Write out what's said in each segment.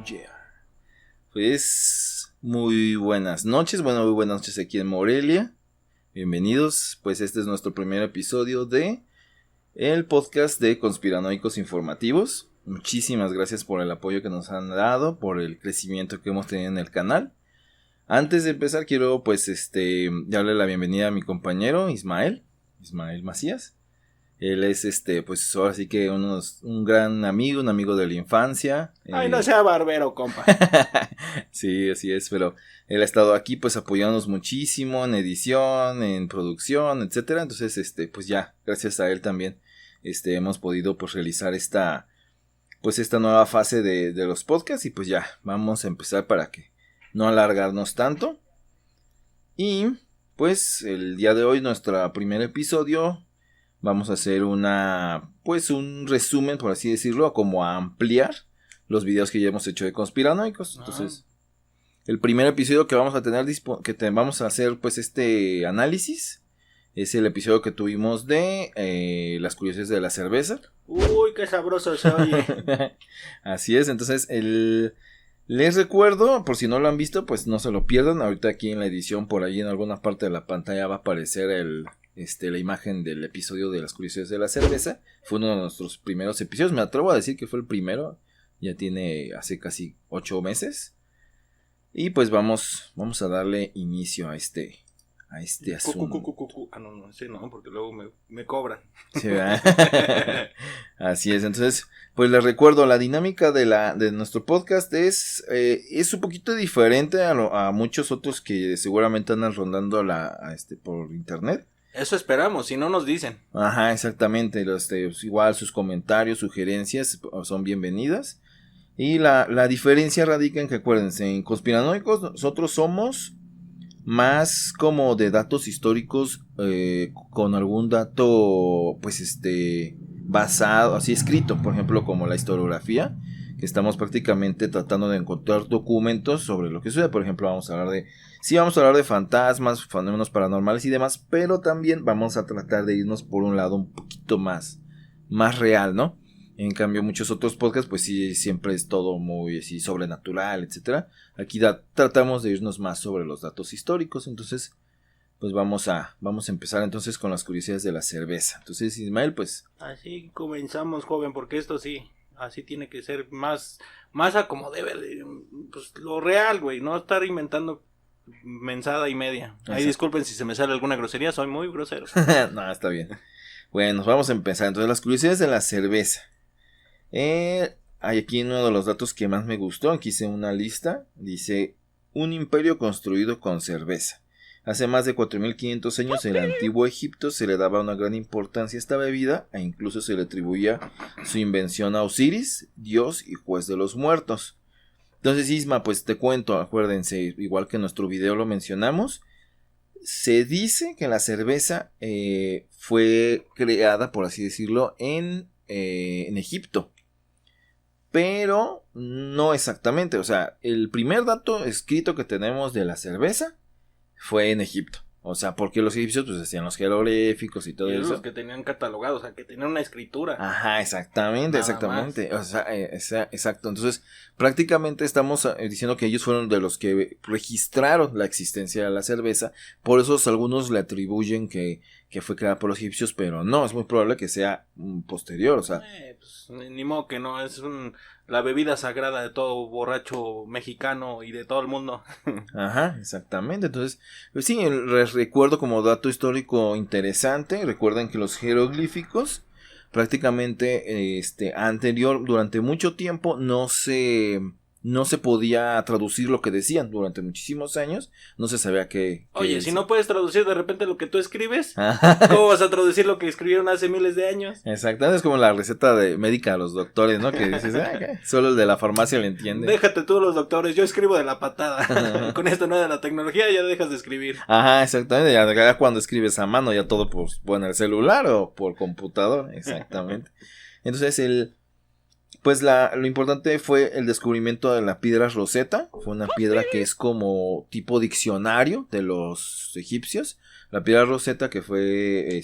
Yeah. Pues muy buenas noches, muy buenas noches aquí en Morelia. Bienvenidos, pues este es nuestro primer episodio de el podcast de Conspiranoicos Informativos. Muchísimas gracias por el apoyo que nos han dado, por el crecimiento que hemos tenido en el canal. Antes de empezar quiero darle la bienvenida a mi compañero Ismael Macías. Él es pues ahora sí que un gran amigo, un amigo de la infancia. Ay, no sea barbero, compa. Sí, así es, pero él ha estado aquí pues apoyándonos muchísimo en edición, en producción, etcétera. Entonces, pues ya, gracias a él también, hemos podido pues realizar esta nueva fase de los podcasts. Y pues ya, vamos a empezar para que no alargarnos tanto. Y pues el día de hoy, nuestro primer episodio, vamos a hacer un resumen, por así decirlo, como a ampliar los videos que ya hemos hecho de conspiranoicos. Entonces, el primer episodio que vamos a tener, vamos a hacer pues este análisis, es el episodio que tuvimos de las curiosidades de la cerveza. Uy, qué sabroso se oye. Así es, entonces les recuerdo, por si no lo han visto, pues no se lo pierdan. Ahorita aquí en la edición, por ahí en alguna parte de la pantalla va a aparecer la imagen del episodio de las curiosidades de la cerveza. Fue uno de nuestros primeros episodios, me atrevo a decir que fue el primero. Ya tiene hace casi 8 meses. Y pues vamos a darle inicio a este asunto. No, sí, no, porque luego me cobran. Sí, así es, entonces, pues les recuerdo, la dinámica de nuestro podcast es un poquito diferente a muchos otros que seguramente andan rondando por internet. Eso esperamos, si no nos dicen. Ajá, exactamente, igual sus comentarios, sugerencias son bienvenidas. Y la diferencia radica en que, acuérdense, en Conspiranoicos nosotros somos más como de datos históricos, con algún dato pues basado, así escrito, por ejemplo como la historiografía, que estamos prácticamente tratando de encontrar documentos sobre lo que sucede. Por ejemplo, vamos a hablar de fantasmas, fenómenos paranormales y demás, pero también vamos a tratar de irnos por un lado un poquito más real, ¿no? En cambio, muchos otros podcasts, pues sí, siempre es todo muy así sobrenatural, etcétera. Aquí tratamos de irnos más sobre los datos históricos. Entonces, pues vamos a empezar entonces con las curiosidades de la cerveza. Entonces, Ismael, pues así comenzamos, joven, porque esto sí, así tiene que ser más a como debe, pues lo real, güey, no estar inventando mensada y media. Ahí disculpen si se me sale alguna grosería, soy muy grosero. No, está bien. Bueno, vamos a empezar. Entonces, las curiosidades de la cerveza. Hay aquí uno de los datos que más me gustó. Aquí hice una lista. Dice: un imperio construido con cerveza. Hace más de 4500 años en el antiguo Egipto se le daba una gran importancia a esta bebida, e incluso se le atribuía su invención a Osiris, dios y juez de los muertos. Entonces, Isma, pues te cuento, acuérdense, igual que en nuestro video lo mencionamos, se dice que la cerveza fue creada, por así decirlo, en Egipto. Pero no exactamente, o sea, el primer dato escrito que tenemos de la cerveza fue en Egipto. O sea, porque los egipcios pues hacían los jeroglíficos y todo eso. Los que tenían catalogados, o sea, que tenían una escritura. Ajá, exactamente. O sea, exacto. Entonces, prácticamente estamos diciendo que ellos fueron de los que registraron la existencia de la cerveza. Por eso algunos le atribuyen que fue creada por los egipcios, pero no, es muy probable que sea posterior, o sea. Pues, ni modo que no, es la bebida sagrada de todo borracho mexicano y de todo el mundo. Ajá, exactamente. Entonces, pues sí, les recuerdo como dato histórico interesante. Recuerden que los jeroglíficos prácticamente durante mucho tiempo no se podía traducir lo que decían. Durante muchísimos años no se sabía qué Oye, decir. Si no puedes traducir de repente lo que tú escribes, ¿cómo vas a traducir lo que escribieron hace miles de años? Exactamente, es como la receta médica de los doctores, ¿no? Que dices, solo el de la farmacia le entiende. Déjate tú los doctores, yo escribo de la patada. Con esto no de la tecnología ya dejas de escribir. Ajá, exactamente, ya cuando escribes a mano ya todo por en el celular o por computador, exactamente. Entonces pues lo importante fue el descubrimiento de la piedra Rosetta. Fue una piedra que es como tipo diccionario de los egipcios. La piedra Rosetta, que fue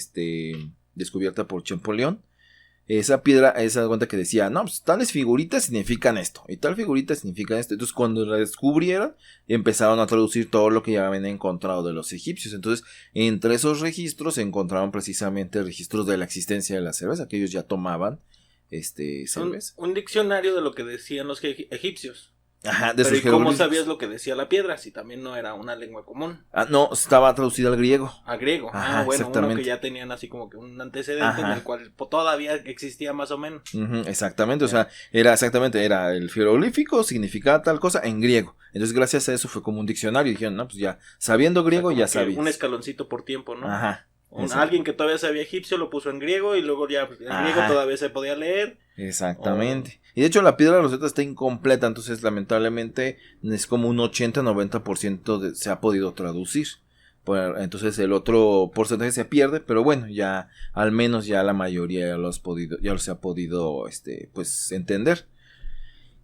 descubierta por Champollion. esa piedra, esa cuenta que decía, no, pues tales figuritas significan esto, y tal figurita significa esto. Entonces cuando la descubrieron, empezaron a traducir todo lo que ya habían encontrado de los egipcios. Entonces, entre esos registros se encontraron precisamente registros de la existencia de la cerveza, que ellos ya tomaban cerveza. Un diccionario de lo que decían los egipcios. Ajá, de pero sus ¿y cómo jeroglíficos. sabías lo que decía la piedra? Si también no era una lengua común. Ah, no, estaba traducida al griego. A griego. Ajá, Bueno, exactamente. uno que ya tenían así como que un antecedente Ajá. en el cual todavía existía más o menos. Exactamente, o sea, era el jeroglífico, significaba tal cosa en griego. Entonces, gracias a eso fue como un diccionario. Y dijeron, no, pues ya, sabiendo griego, O sea, ya como que sabías. un escaloncito por tiempo, ¿no? Ajá. Alguien que todavía sabía egipcio lo puso en griego y luego ya en griego todavía se podía leer. Exactamente. Y de hecho la piedra Rosetta está incompleta, entonces lamentablemente es como un 80-90% se ha podido traducir. Entonces el otro porcentaje se pierde, pero bueno, ya al menos ya la mayoría ya los ha podido pues entender.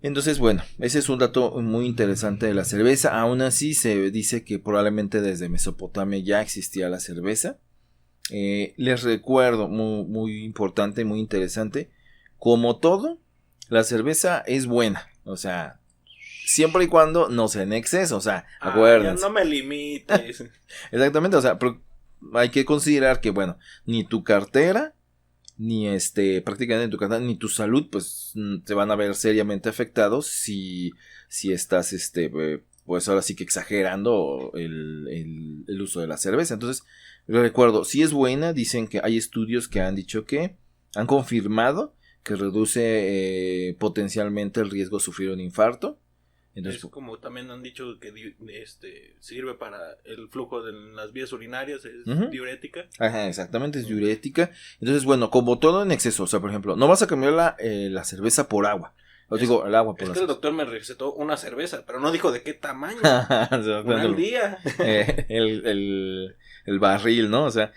Entonces, bueno, ese es un dato muy interesante de la cerveza. Aún así se dice que probablemente desde Mesopotamia ya existía la cerveza. Les recuerdo, muy, muy importante, muy interesante, como todo, la cerveza es buena, o sea, siempre y cuando no sea en exceso, o sea, acuérdense. Ya no me limites. Exactamente, o sea, pero hay que considerar que, bueno, ni tu cartera, ni prácticamente tu cartera, ni tu salud, pues, te van a ver seriamente afectados si estás, pues ahora sí que exagerando el uso de la cerveza. Entonces, recuerdo, si es buena, dicen que hay estudios que han dicho que han confirmado que reduce potencialmente el riesgo de sufrir un infarto. Entonces, es como también han dicho que sirve para el flujo de las vías urinarias, es diurética. Ajá, exactamente, es diurética. Entonces, bueno, como todo en exceso, o sea, por ejemplo, no vas a cambiar la cerveza por agua. Os digo, el agua por el doctor me recetó una cerveza, pero no dijo de qué tamaño. Una al día. El barril, ¿no? O sea,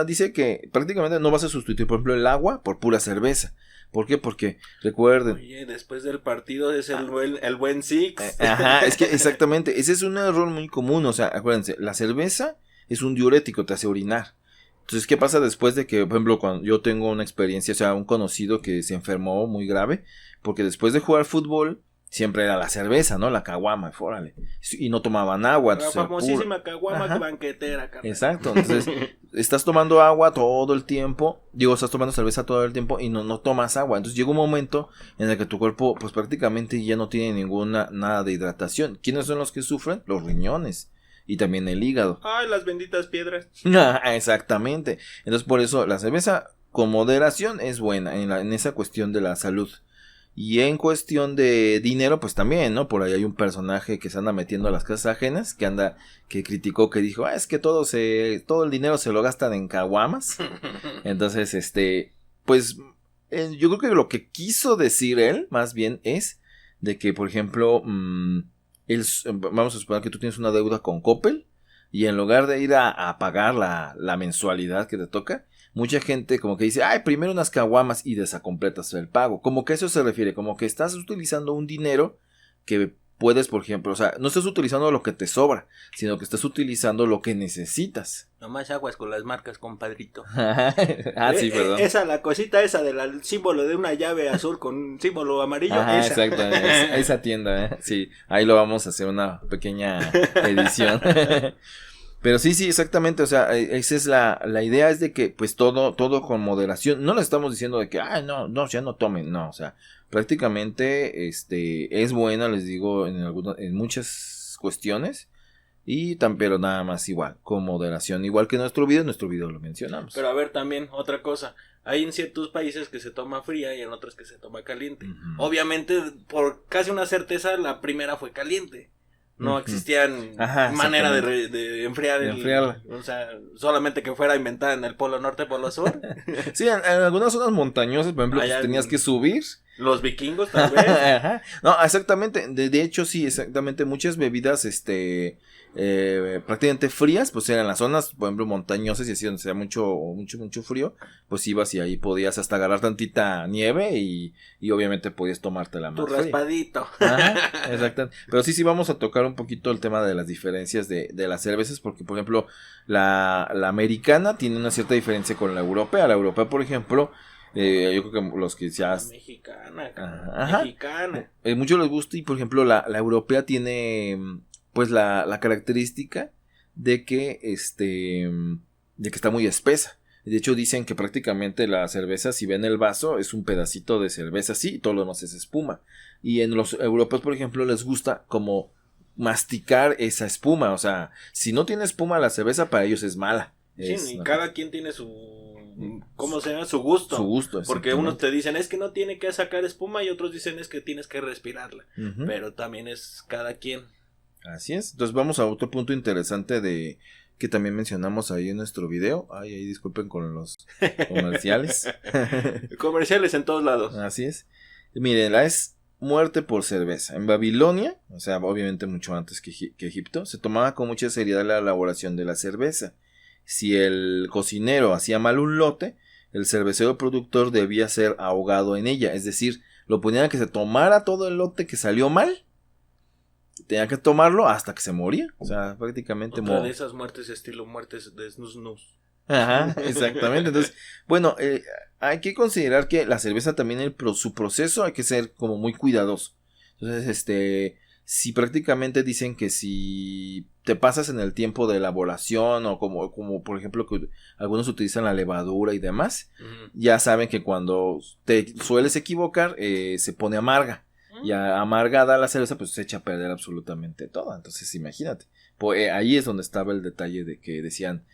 dice que prácticamente no vas a sustituir, por ejemplo, el agua por pura cerveza. ¿Por qué? Porque, recuerden. Oye, después del partido es el buen Six. Ajá, es que exactamente, ese es un error muy común, o sea, acuérdense, la cerveza es un diurético, te hace orinar. Entonces, ¿qué pasa después de que, por ejemplo, cuando yo tengo una experiencia, o sea, un conocido que se enfermó muy grave, porque después de jugar fútbol, siempre era la cerveza, ¿no? La caguama, órale. Y no tomaban agua. La famosísima caguama banquetera, carnal. Exacto, entonces, estás tomando agua todo el tiempo, estás tomando cerveza todo el tiempo y no tomas agua. Entonces, llega un momento en el que tu cuerpo, pues prácticamente ya no tiene nada de hidratación. ¿Quiénes son los que sufren? Los riñones. Y también el hígado. Ay, las benditas piedras. Exactamente. Entonces, por eso la cerveza con moderación es buena en esa cuestión de la salud. Y en cuestión de dinero, pues también, ¿no? Por ahí hay un personaje que se anda metiendo a las casas ajenas, que criticó, que dijo, es que todo el dinero se lo gastan en caguamas. Entonces, pues, yo creo que lo que quiso decir él, más bien, es de que, por ejemplo, vamos a suponer que tú tienes una deuda con Coppel y en lugar de ir a pagar la mensualidad que te toca, mucha gente como que dice, primero unas caguamas y desacompletas el pago. Como que eso se refiere, como que estás utilizando un dinero que puedes, por ejemplo, o sea, no estás utilizando lo que te sobra, sino que estás utilizando lo que necesitas. Nomás aguas con las marcas, compadrito. Sí, perdón. La cosita esa del símbolo de una llave azul con símbolo amarillo. Ajá, exacto, esa tienda, sí, ahí lo vamos a hacer una pequeña edición. Pero sí, exactamente, o sea, esa es la idea, es de que pues todo con moderación. No le estamos diciendo de que, no, ya no tomen, no, o sea, prácticamente es buena, les digo, en muchas cuestiones, pero nada más igual, con moderación, igual que en nuestro video lo mencionamos. Pero a ver, también otra cosa, hay en ciertos países que se toma fría y en otros que se toma caliente. Obviamente, por casi una certeza, la primera fue caliente. No existían manera de enfriarla. O sea, solamente que fuera inventada en el Polo Norte, Polo Sur. Sí, en algunas zonas montañosas, por ejemplo, pues, tenías que subir. Los vikingos, tal vez. No, exactamente. De hecho, sí, exactamente. Muchas bebidas, prácticamente frías, pues eran las zonas, por ejemplo, montañosas y así donde sea mucho frío, pues ibas y ahí podías hasta agarrar tantita nieve y obviamente podías tomártela más. Tu raspadito. Exactamente. Pero sí vamos a tocar un poquito el tema de las diferencias de las cervezas, porque por ejemplo, la americana tiene una cierta diferencia con la europea. La europea, por ejemplo, Yo creo que los que ya... Mexicana, Ajá. Mexicana. Muchos les gusta y por ejemplo la europea tiene pues la característica de que está muy espesa. De hecho dicen que prácticamente la cerveza, si ven el vaso, es un pedacito de cerveza así y todo lo demás es espuma. Y en los europeos, por ejemplo, les gusta como masticar esa espuma. O sea, si no tiene espuma la cerveza, para ellos es mala. Sí, y cada quien tiene su... ¿Cómo se llama? Su gusto. Su gusto, porque unos te dicen, es que no tiene que sacar espuma, y otros dicen, es que tienes que respirarla. Uh-huh. Pero también es cada quien. Así es. Entonces vamos a otro punto interesante de... que también mencionamos ahí en nuestro video. Ay, ahí disculpen con los comerciales. Comerciales en todos lados. Así es. Miren, la es muerte por cerveza. En Babilonia, o sea, obviamente mucho antes que Egipto, se tomaba con mucha seriedad la elaboración de la cerveza. Si el cocinero hacía mal un lote, el cervecero productor debía ser ahogado en ella. Es decir, lo ponían a que se tomara todo el lote que salió mal. Tenía que tomarlo hasta que se moría. O sea, prácticamente otra de esas muertes estilo muertes de snus. Ajá, exactamente. Entonces, bueno, hay que considerar que la cerveza también su proceso hay que ser como muy cuidadoso. Entonces, si prácticamente dicen que si te pasas en el tiempo de elaboración o como por ejemplo que algunos utilizan la levadura y demás, uh-huh. Ya saben que cuando te sueles equivocar se pone amarga. Y amargada la cerveza pues se echa a perder absolutamente toda. Entonces imagínate, pues, ahí es donde estaba el detalle de que decían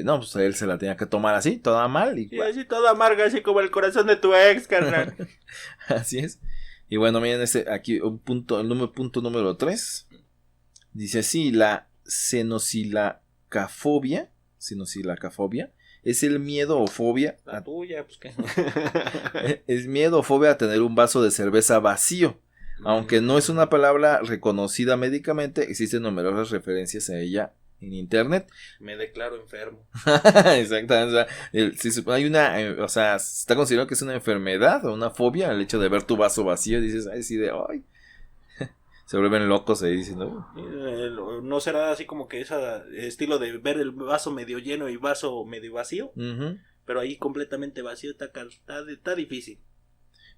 no, pues él se la tenía que tomar así, toda mal y así toda amarga, así como el corazón de tu ex, carnal. Así es. Y bueno, miren aquí punto número 3 dice así: la cenocilacafobia es el miedo o fobia. La tuya, pues qué. Es miedo o fobia a tener un vaso de cerveza vacío. Aunque no es una palabra reconocida médicamente, existen numerosas referencias a ella en internet. Me declaro enfermo. Exactamente. O sea, se está considerando que es una enfermedad o una fobia el hecho de ver tu vaso vacío y dices, ay, sí, ay. Se vuelven locos ahí diciendo. ¿No será así como que ese estilo de ver el vaso medio lleno y vaso medio vacío? Uh-huh. Pero ahí completamente vacío está difícil.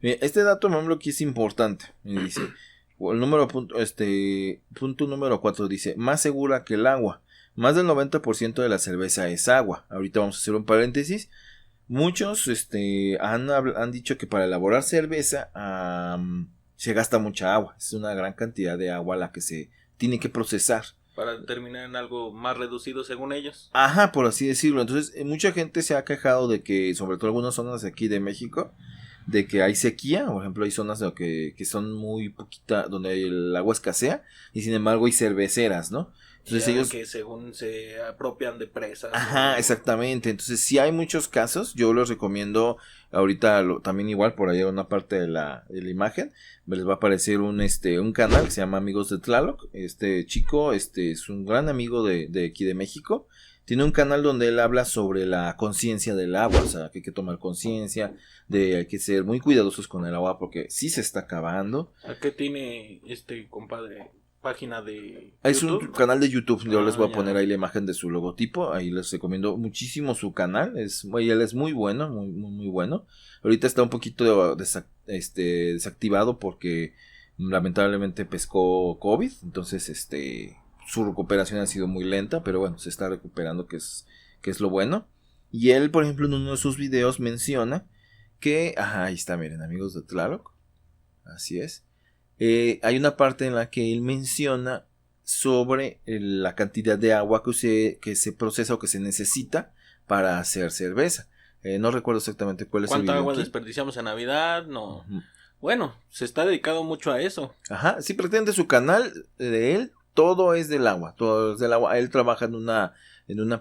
Este dato, me hablo que es importante. Y dice, punto número 4 dice, más segura que el agua. Más del 90% de la cerveza es agua. Ahorita vamos a hacer un paréntesis. Muchos han dicho que para elaborar cerveza se gasta mucha agua. Es una gran cantidad de agua la que se tiene que procesar. Para terminar en algo más reducido según ellos. Ajá, por así decirlo. Entonces, mucha gente se ha quejado de que, sobre todo algunas zonas de aquí de México, de que hay sequía. Por ejemplo, hay zonas que son muy poquita, donde el agua escasea, y sin embargo hay cerveceras, ¿no? Entonces ya ellos que según se apropian de presas. Ajá, exactamente. Entonces sí hay muchos casos. Yo los recomiendo ahorita también igual por ahí en una parte de la imagen me les va a aparecer un canal que se llama Amigos de Tlaloc. Este chico es un gran amigo de aquí de México. Tiene un canal donde él habla sobre la conciencia del agua, o sea, que hay que tomar conciencia, hay que ser muy cuidadosos con el agua porque sí se está acabando. ¿A qué tiene compadre? Página de es YouTube? Un canal de YouTube. Yo les voy a poner ahí la imagen de su logotipo. Ahí les recomiendo muchísimo su canal. Él es muy bueno, muy, muy, muy bueno. Ahorita está un poquito desactivado porque lamentablemente pescó COVID. Entonces su recuperación ha sido muy lenta, pero bueno, se está recuperando, que es lo bueno. Y él, por ejemplo, en uno de sus videos menciona que, ahí está, miren, Amigos de Tlaloc, así es. Hay una parte en la que él menciona sobre la cantidad de agua que se procesa o que se necesita para hacer cerveza. No recuerdo exactamente cuál es el video. ¿Cuánta agua desperdiciamos en Navidad? No. Uh-huh. Bueno, se está dedicado mucho a eso. Ajá, sí, pretende su canal de él, todo es del agua, todo es del agua. Él trabaja en una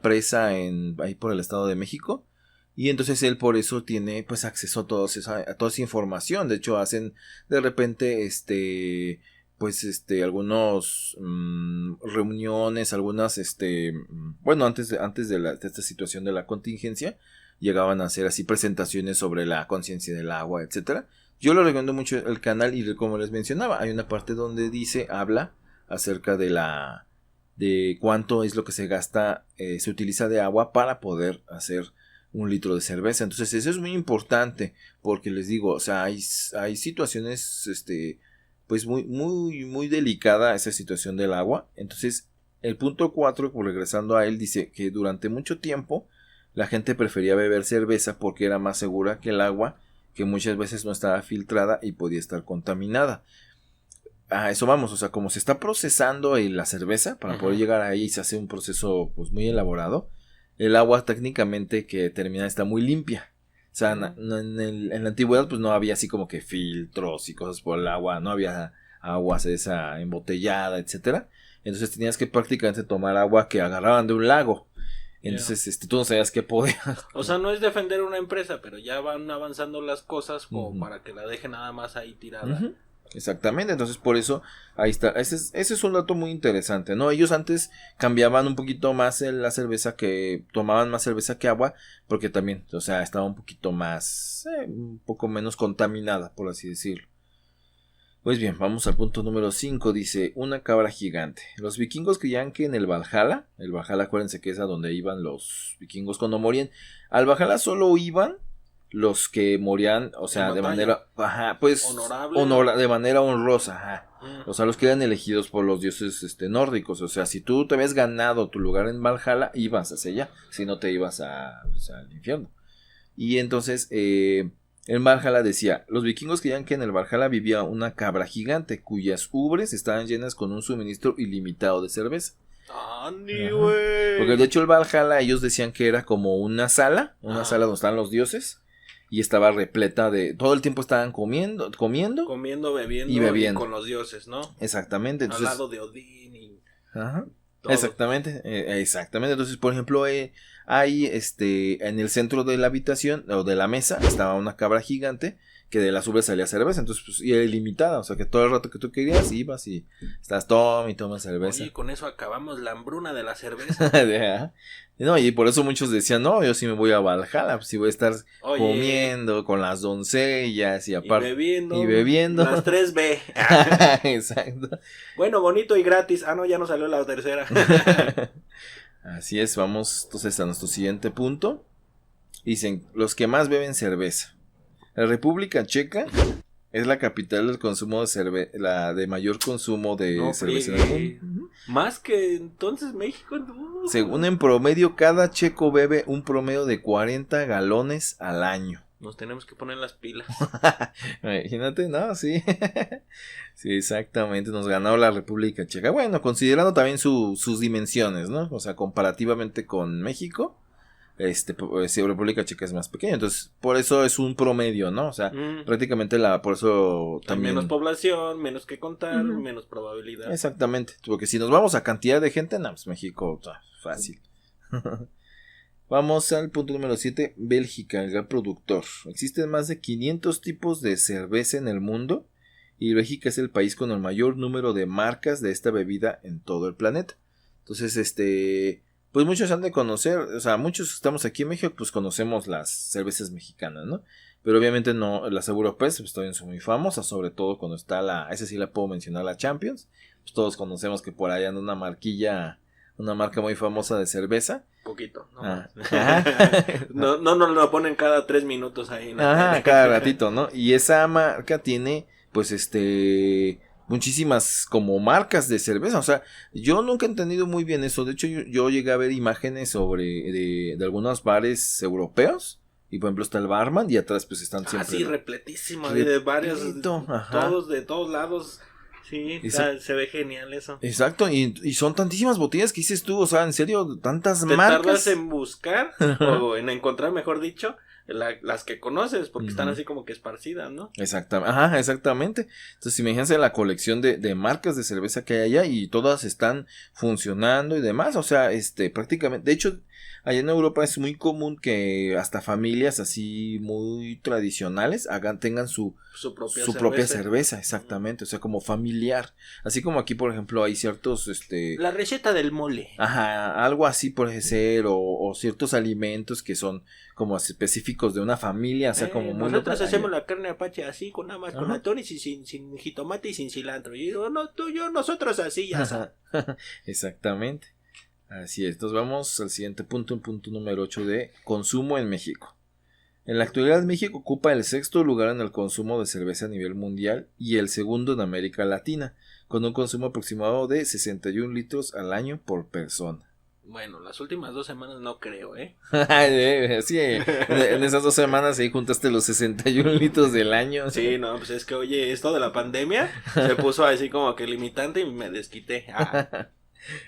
presa ahí por el Estado de México. Y entonces él por eso tiene pues acceso a toda esa información. De hecho hacen de repente algunos reuniones, algunas bueno, antes de esta situación de la contingencia, llegaban a hacer así presentaciones sobre la conciencia del agua, etcétera. Yo lo recomiendo mucho el canal y como les mencionaba, hay una parte donde habla acerca de cuánto es lo que se gasta, se utiliza de agua para poder hacer un litro de cerveza. Entonces eso es muy importante, porque les digo, o sea, hay situaciones, pues muy delicada esa situación del agua. Entonces el punto 4, regresando a él, dice que durante mucho tiempo la gente prefería beber cerveza porque era más segura que el agua, que muchas veces no estaba filtrada y podía estar contaminada. A eso vamos, o sea, como se está procesando la cerveza, para poder llegar ahí se hace un proceso pues muy elaborado. El agua técnicamente que termina está muy limpia. O sea, en la antigüedad pues no había así como que filtros y cosas por el agua, no había agua esa embotellada, etcétera. Entonces tenías que prácticamente tomar agua que agarraban de un lago. Entonces, tú no sabías qué podía. O sea, no es defender una empresa, pero ya van avanzando las cosas como para que la dejen nada más ahí tirada. Exactamente, entonces por eso, ahí está, ese es un dato muy interesante, ¿no? Ellos antes cambiaban un poquito más la cerveza, tomaban más cerveza que agua, porque también, o sea, estaba un poquito más, un poco menos contaminada, por así decirlo. Pues bien, vamos al punto número 5, dice, una cabra gigante. Los vikingos creían que en el Valhalla, acuérdense que es a donde iban los vikingos cuando morían, al Valhalla solo iban los que morían, o sea, de manera, pues, honorable, de manera honrosa, o sea, los que eran elegidos por los dioses nórdicos, o sea, si tú te habías ganado tu lugar en Valhalla, ibas hacia allá, si no te ibas al infierno. Y entonces, en Valhalla decía, los vikingos creían que en el Valhalla vivía una cabra gigante, cuyas ubres estaban llenas con un suministro ilimitado de cerveza. ¡Andi, güey! Porque de hecho el Valhalla ellos decían que era como una sala donde estaban los dioses, y estaba repleta todo el tiempo estaban comiendo, bebiendo y bebiendo. Y con los dioses, ¿no? Exactamente. Entonces, al lado de Odín y todo. Exactamente, entonces por ejemplo hay en el centro de la habitación o de la mesa estaba una cabra gigante que de las ubres salía cerveza, entonces pues y era ilimitada, o sea que todo el rato que tú querías ibas y estás toma cerveza. Y con eso acabamos la hambruna de la cerveza. No, y por eso muchos decían, no, yo sí me voy a Valhalla, pues sí voy a estar comiendo con las doncellas y aparte y bebiendo las 3B. Exacto. Bueno, bonito y gratis. No, ya no salió la tercera. Así es, vamos entonces a nuestro siguiente punto. Dicen, los que más beben cerveza. La República Checa es la capital del consumo de cerveza, la de mayor consumo de cerveza en el mundo. Más que entonces México. Según en promedio, cada checo bebe un promedio de 40 galones al año. Nos tenemos que poner las pilas. Imagínate, ¿no? Sí. Sí, exactamente. Nos ganó la República Checa. Bueno, considerando también sus dimensiones, ¿no? O sea, comparativamente con México, República Checa es más pequeña. Entonces, por eso es un promedio, ¿no? O sea, prácticamente por eso también. Hay menos población, menos que contar, menos probabilidad. Exactamente. Porque si nos vamos a cantidad de gente, no, pues México, fácil. Vamos al punto número 7, Bélgica, el gran productor. Existen más de 500 tipos de cerveza en el mundo y Bélgica es el país con el mayor número de marcas de esta bebida en todo el planeta. Entonces, pues muchos han de conocer, o sea, muchos que estamos aquí en México, pues conocemos las cervezas mexicanas, ¿no? Pero obviamente no, las europeas pues todavía son muy famosas, sobre todo cuando está esa sí la puedo mencionar, la Champions. Pues todos conocemos que por ahí anda una marca muy famosa de cerveza. Poquito, ¿no? No lo ponen cada 3 minutos ahí, ¿no? Cada ratito, ¿no? Y esa marca tiene, pues, muchísimas como marcas de cerveza. O sea, yo nunca he entendido muy bien eso. De hecho, yo llegué a ver imágenes de algunos bares europeos. Y por ejemplo está el barman y atrás pues están siempre. Sí, repletísimo, de varios, todos de todos lados. Sí, se ve genial eso. Exacto, y son tantísimas botellas que dices tú, o sea, en serio, tantas marcas. marcas. Te tardas en buscar, o en encontrar, mejor dicho, las que conoces, porque están así como que esparcidas, ¿no? Exactamente. Entonces, imagínense la colección de marcas de cerveza que hay allá y todas están funcionando y demás, o sea, prácticamente, de hecho, allá en Europa es muy común que hasta familias así muy tradicionales tengan su propia cerveza, exactamente, o sea, como familiar, así como aquí, por ejemplo, hay ciertos, la receta del mole. Algo así puede ser, o ciertos alimentos que son como específicos de una familia, o sea, como muy nosotros hacemos la carne apache así, con nada más con atún y sin jitomate y sin cilantro, y nosotros así, ya sabes. Exactamente. Así es, entonces vamos al siguiente punto, el punto número 8 de consumo en México. En la actualidad México ocupa el 6º lugar en el consumo de cerveza a nivel mundial y el 2º en América Latina, con un consumo aproximado de 61 litros al año por persona. Bueno, las últimas 2 semanas no creo, Sí, en esas 2 semanas ahí juntaste los 61 litros del año. Sí, no, pues es que, oye, esto de la pandemia se puso así como que limitante y me desquité.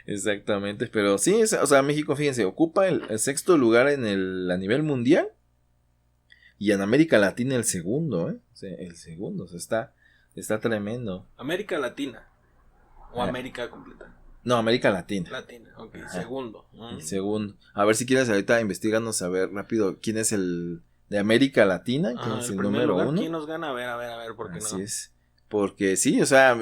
Exactamente, pero sí, o sea, México, fíjense, ocupa el 6º lugar a nivel mundial y en América Latina el 2º, O sea, el 2º, o sea, está tremendo. ¿América Latina o América completa? No, América Latina. Latina, ok, segundo. El segundo. A ver si quieres ahorita investigarnos a ver rápido quién es el de América Latina, quién es el número lugar, 1. ¿Quién nos gana? A ver, ¿por qué Así no? es. Porque sí, o sea,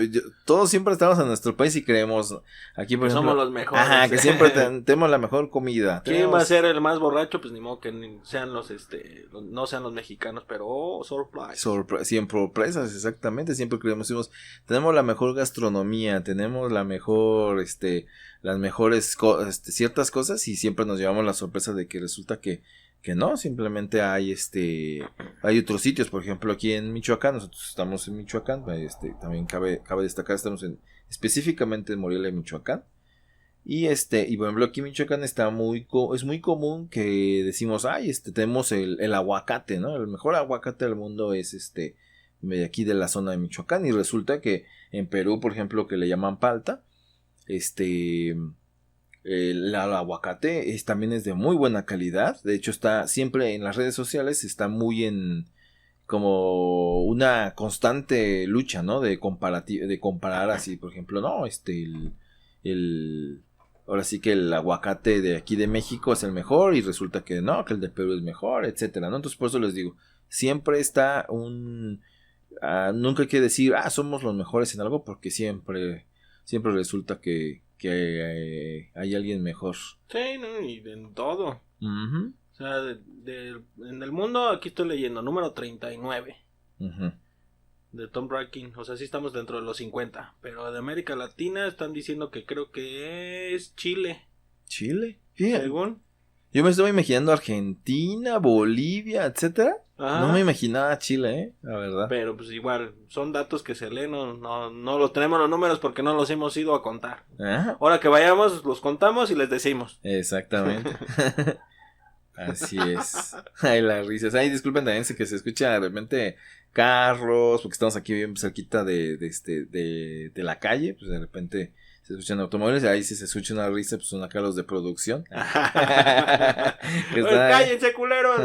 todos siempre estamos en nuestro país y creemos aquí, por ejemplo, somos los mejores. Ajá, que siempre tenemos la mejor comida. ¿Quién va a ser el más borracho? Pues ni modo que sean no sean los mexicanos, pero siempre sorpresas, exactamente, siempre creemos, tenemos la mejor gastronomía, tenemos la mejor, las mejores ciertas cosas y siempre nos llevamos la sorpresa de que resulta que no, simplemente hay otros sitios, por ejemplo aquí en Michoacán, nosotros estamos en Michoacán, también cabe destacar, estamos específicamente en Morelia, Michoacán, y por ejemplo aquí en Michoacán es muy común que decimos, tenemos el aguacate, ¿no? El mejor aguacate del mundo es de aquí de la zona de Michoacán, y resulta que en Perú, por ejemplo, que le llaman palta, el aguacate también es de muy buena calidad. De hecho está siempre en las redes sociales, está muy como una constante lucha, ¿no? De comparar así, por ejemplo, no, ahora sí que el aguacate de aquí de México es el mejor y resulta que no, que el de Perú es mejor, etcétera, ¿no? Entonces por eso les digo, siempre está nunca hay que decir, somos los mejores en algo, porque siempre resulta que hay alguien mejor. Sí, ¿no? Y en todo. Uh-huh. O sea, en el mundo, aquí estoy leyendo, número 39. Uh-huh. De Tom Ranking. O sea, sí estamos dentro de los 50. Pero de América Latina están diciendo que creo que es Chile. ¿Chile? Fíjate. Según. Yo me estaba imaginando Argentina, Bolivia, etcétera. Ajá. No me imaginaba Chile, la verdad. Pero pues igual, son datos que se leen, no los tenemos los números porque no los hemos ido a contar. Ajá. Ahora que vayamos, los contamos y les decimos. Exactamente. Así es. Ay, las risas. Ay, disculpen también que se escucha de repente carros, porque estamos aquí bien cerquita de la calle, pues de repente se escuchan automóviles y ahí si se escucha una risa, pues son acá los de producción. ¡Cállense, culeros!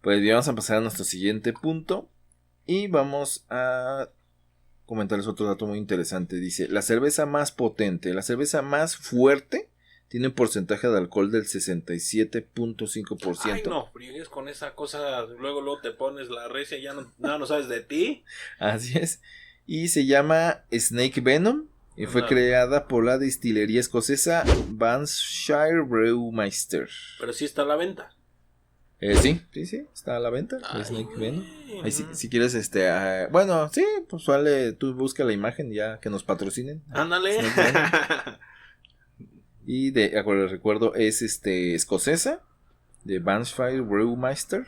Pues bien, vamos a pasar a nuestro siguiente punto y vamos a comentarles otro dato muy interesante. Dice, la cerveza más potente, la cerveza más fuerte tiene un porcentaje de alcohol del 67.5%. Ay, no, friegues con esa cosa, luego te pones la recia y ya no sabes de ti. Así es. Y se llama Snake Venom y fue creada por la destilería escocesa Banshire Brewmeister. Pero sí está a la venta. Sí, está a la venta. Snake Venom. Ahí si quieres, bueno, sí, pues vale, tú busca la imagen ya que nos patrocinen. Ándale. Y recuerdo, es escocesa, de Banshire Brewmeister.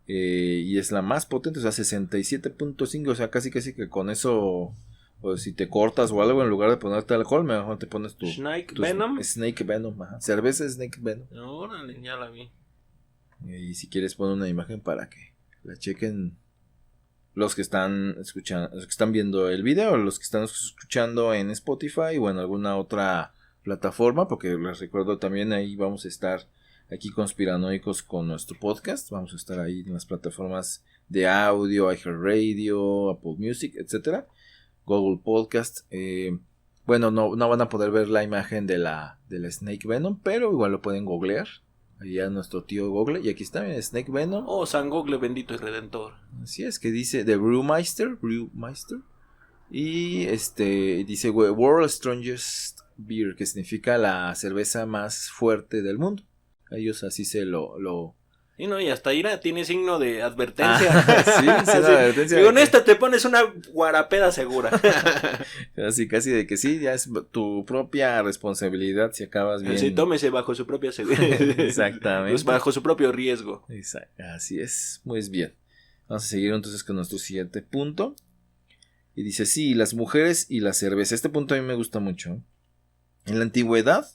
Y es la más potente, o sea, 67.5, o sea, casi que con eso, o si te cortas o algo, en lugar de ponerte alcohol, mejor te pones tu Snake Venom. Snake Venom, ajá. Cerveza Snake Venom. Órale, ya la vi. Y si quieres poner una imagen para que la chequen los que están escuchando, los que están viendo el video, los que están escuchando en Spotify o en alguna otra plataforma, porque les recuerdo también ahí vamos a estar aquí conspiranoicos con nuestro podcast, vamos a estar ahí en las plataformas de audio, iHeartRadio, Apple Music, etcétera, Google Podcast. Bueno, no van a poder ver la imagen de la Snake Venom, pero igual lo pueden googlear. Ahí a nuestro tío Google. Y aquí está Snake Venom. Oh, San Google bendito y redentor. Así es, que dice The Brewmeister. Y dice World's Strongest Beer, que significa la cerveza más fuerte del mundo. Ellos así se lo Sí, no, y hasta Ira tiene signo de advertencia. Sí, advertencia. Digo, en esta te pones una guarapeda segura. Así casi de que sí, ya es tu propia responsabilidad si acabas bien. Sí, tómese bajo su propia seguridad. Exactamente. Pues bajo su propio riesgo. Así es, muy bien. Vamos a seguir entonces con nuestro siguiente punto. Y dice, sí, las mujeres y la cerveza. Este punto a mí me gusta mucho. En la antigüedad,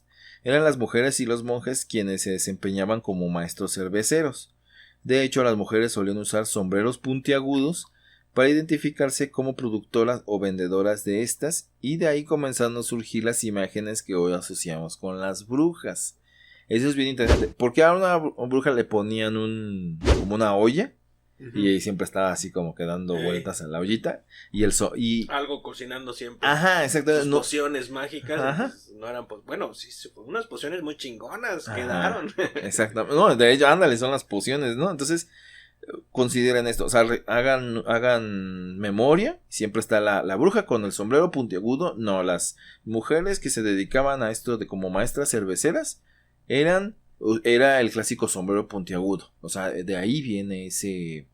eran las mujeres y los monjes quienes se desempeñaban como maestros cerveceros. De hecho, las mujeres solían usar sombreros puntiagudos para identificarse como productoras o vendedoras de estas, y de ahí comenzaron a surgir las imágenes que hoy asociamos con las brujas. Eso es bien interesante, porque a una bruja le ponían como una olla. Y ahí siempre estaba así como que dando vueltas a la ollita. Y algo cocinando siempre. Ajá, exacto. Sus pociones mágicas. Ajá. No eran, bueno, sí, unas pociones muy chingonas. Ajá. Quedaron. Exacto. No, de hecho, ándale, son las pociones, ¿no? Entonces, consideren esto. O sea, hagan memoria. Siempre está la bruja con el sombrero puntiagudo. No, las mujeres que se dedicaban a esto de como maestras cerveceras era el clásico sombrero puntiagudo. O sea, de ahí viene esa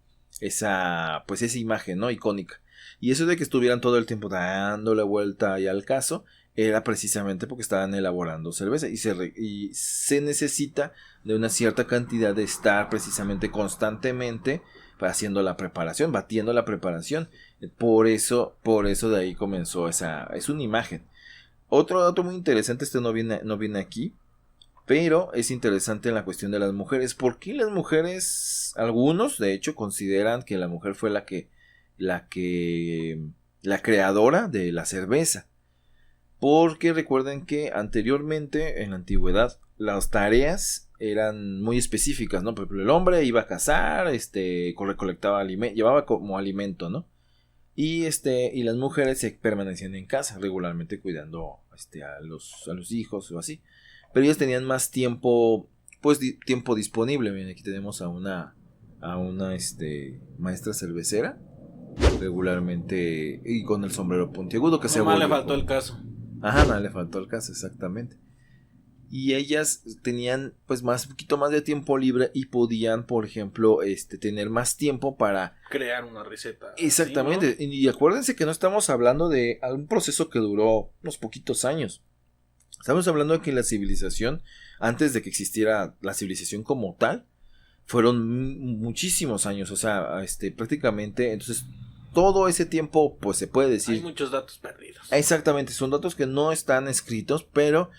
imagen, ¿no? Icónica. Y eso de que estuvieran todo el tiempo dándole vuelta ahí al caso, era precisamente porque estaban elaborando cerveza. Y se necesita de una cierta cantidad de estar precisamente constantemente haciendo la preparación, batiendo la preparación. Por eso de ahí comenzó es una imagen. Otro dato muy interesante, no viene aquí. Pero es interesante en la cuestión de las mujeres. ¿Por qué las mujeres, algunos de hecho, consideran que la mujer fue la creadora de la cerveza? Porque recuerden que anteriormente, en la antigüedad, las tareas eran muy específicas, ¿no? Por ejemplo, el hombre iba a cazar, recolectaba llevaba como alimento, ¿no? Y las mujeres se permanecían en casa, regularmente cuidando a los hijos o así. Pero ellas tenían más tiempo, tiempo disponible. Miren, aquí tenemos a una maestra cervecera, regularmente, y con el sombrero puntiagudo que no le faltó el caso. Ajá, no le faltó el caso, exactamente. Y ellas tenían un poquito más de tiempo libre y podían, por ejemplo, tener más tiempo para crear una receta. Exactamente, ¿sí, no? Y acuérdense que no estamos hablando de un proceso que duró unos poquitos años. Estamos hablando de que la civilización, antes de que existiera la civilización como tal, fueron muchísimos años, o sea, prácticamente, entonces, todo ese tiempo, pues se puede decir... Hay muchos datos perdidos. Exactamente, son datos que no están escritos, pero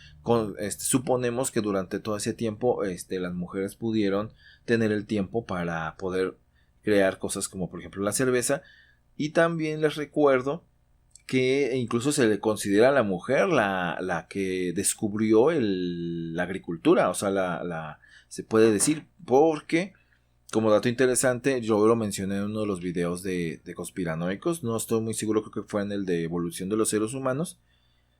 suponemos que durante todo ese tiempo, las mujeres pudieron tener el tiempo para poder crear cosas como, por ejemplo, la cerveza, y también les recuerdo que incluso se le considera a la mujer la que descubrió la agricultura, o sea, se puede decir, porque, como dato interesante, yo lo mencioné en uno de los videos de conspiranoicos, no estoy muy seguro, creo que fue en el de evolución de los seres humanos,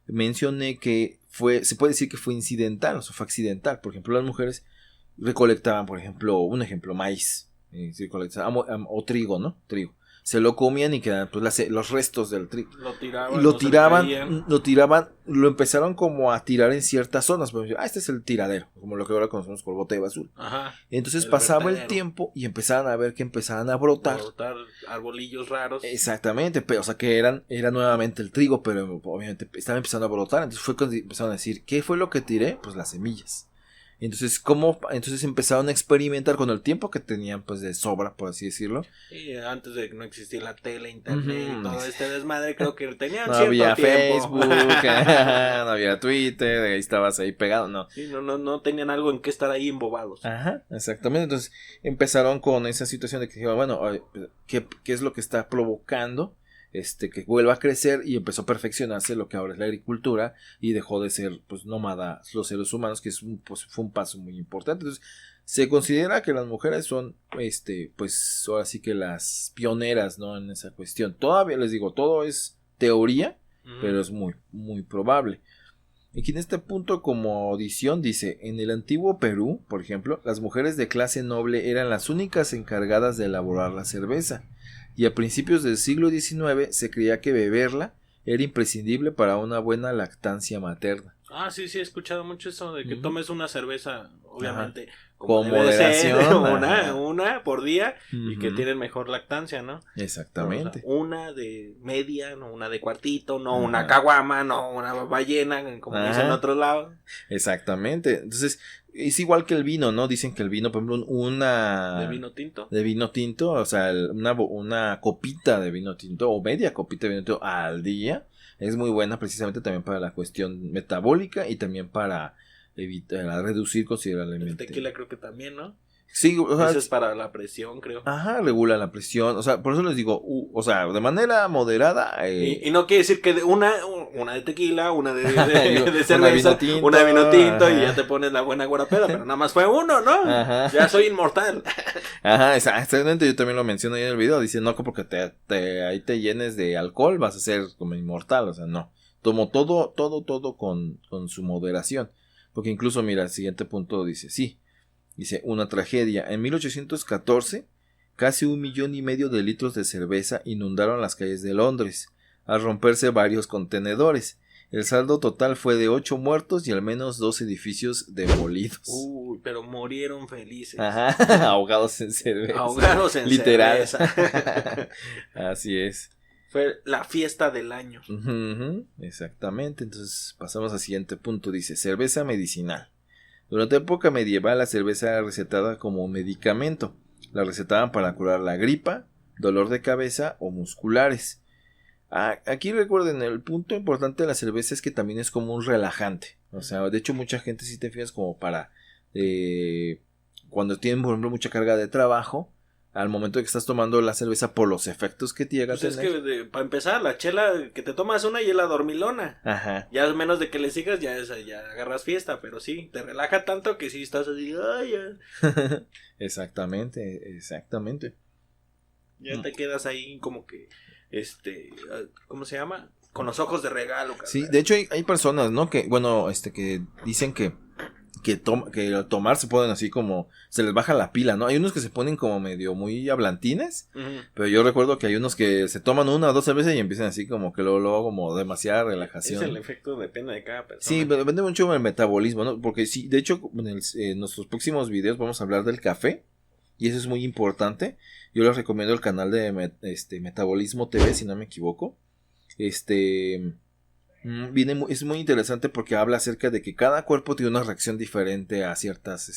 mencioné que se puede decir que fue incidental, o sea, fue accidental. Por ejemplo, las mujeres recolectaban, por ejemplo, maíz, o trigo, ¿no? Trigo. Se lo comían y quedaban los restos del trigo. Lo tiraban, lo empezaron como a tirar en ciertas zonas. Este es el tiradero, como lo que ahora conocemos por bote de basura. Ajá. Entonces pasaba el tiempo y empezaban a ver que empezaban a brotar. Arbolillos raros. Exactamente, pero, o sea que era nuevamente el trigo, pero obviamente estaba empezando a brotar. Entonces fue cuando empezaron a decir, ¿qué fue lo que tiré? Pues las semillas. Entonces empezaron a experimentar con el tiempo que tenían de sobra, por así decirlo. Y antes de que no existiera la tele, internet, todo este desmadre, creo que tenían no cierto había tiempo. Facebook, no había Twitter, ahí estabas ahí pegado, no. Sí, no tenían algo en que estar ahí embobados. Ajá, exactamente. Entonces empezaron con esa situación de que bueno, ¿qué es lo que está provocando que vuelva a crecer? Y empezó a perfeccionarse lo que ahora es la agricultura y dejó de ser nómadas los seres humanos, que fue un paso muy importante. Entonces se considera que las mujeres son ahora sí que las pioneras, ¿no? En esa cuestión. Todavía les digo, todo es teoría, pero es muy, muy probable. Aquí en este punto, como adición, dice: en el antiguo Perú, por ejemplo, las mujeres de clase noble eran las únicas encargadas de elaborar la cerveza, y a principios del siglo XIX se creía que beberla era imprescindible para una buena lactancia materna. Ah, sí, he escuchado mucho eso de que tomes una cerveza, obviamente, con moderación, una por día, y que Ujú. tienen mejor lactancia, ¿no? Exactamente. O sea, una de media, no una de cuartito, no Ajá. una caguama, no una ballena, como dicen en otros lados. Exactamente. Entonces, es igual que el vino, ¿no? Dicen que el vino, por ejemplo, ¿De vino tinto? de vino tinto, o sea, una copita de vino tinto o media copita de vino tinto al día es muy buena precisamente también para la cuestión metabólica y también para evitar reducir considerablemente. El tequila creo que también, ¿no? Sí, o sea, Eso es para la presión, creo. Ajá, regula la presión, o sea, por eso les digo, o sea, de manera moderada. Y no quiere decir que una de tequila, una de cerveza, una de vino tinto, y ya te pones la buena guarapeda, pero nada más fue uno, ¿no? Ajá. Ya soy inmortal. Ajá, exactamente, yo también lo menciono ahí en el video, dice, no que porque ahí te llenes de alcohol vas a ser como inmortal, o sea, no. Tomo todo con su moderación, porque incluso, mira, el siguiente punto dice, sí. Dice, una tragedia. En 1814, casi 1,5 millones de litros de cerveza inundaron las calles de Londres, al romperse varios contenedores. El saldo total fue de 8 muertos y al menos 2 edificios demolidos. Uy, pero murieron felices. Ajá, ahogados en cerveza. Ahogados en literal. cerveza. Así es. Fue la fiesta del año. Exactamente, entonces pasamos al siguiente punto. Dice, cerveza medicinal. Durante época medieval la cerveza era recetada como medicamento. La recetaban para curar la gripa, dolor de cabeza o musculares. Aquí recuerden, el punto importante de la cerveza es que también es como un relajante. O sea, de hecho mucha gente si te fijas como para cuando tienen por ejemplo mucha carga de trabajo, al momento de que estás tomando la cerveza por los efectos que te llega pues a tener. Es que para empezar, la chela que te tomas una y es la dormilona. Ajá. Ya al menos de que le sigas ya agarras fiesta, pero sí, te relaja tanto que sí estás así, ay, ya. Exactamente. Ya te quedas ahí como que, ¿cómo se llama? Con los ojos de regalo, carnal. Sí, de hecho hay personas, ¿no? Que, bueno, que dicen que al tomar se ponen así como, se les baja la pila, ¿no? Hay unos que se ponen como medio muy hablantines, pero yo recuerdo que hay unos que se toman 1 o 2 cervezas y empiezan así como que luego como demasiada relajación. Es el efecto, depende de cada persona. Sí, pero depende mucho del metabolismo, ¿no? Porque sí, de hecho, en nuestros próximos videos vamos a hablar del café, y eso es muy importante. Yo les recomiendo el canal de Metabolismo TV, si no me equivoco. Es muy interesante porque habla acerca de que cada cuerpo tiene una reacción diferente a ciertas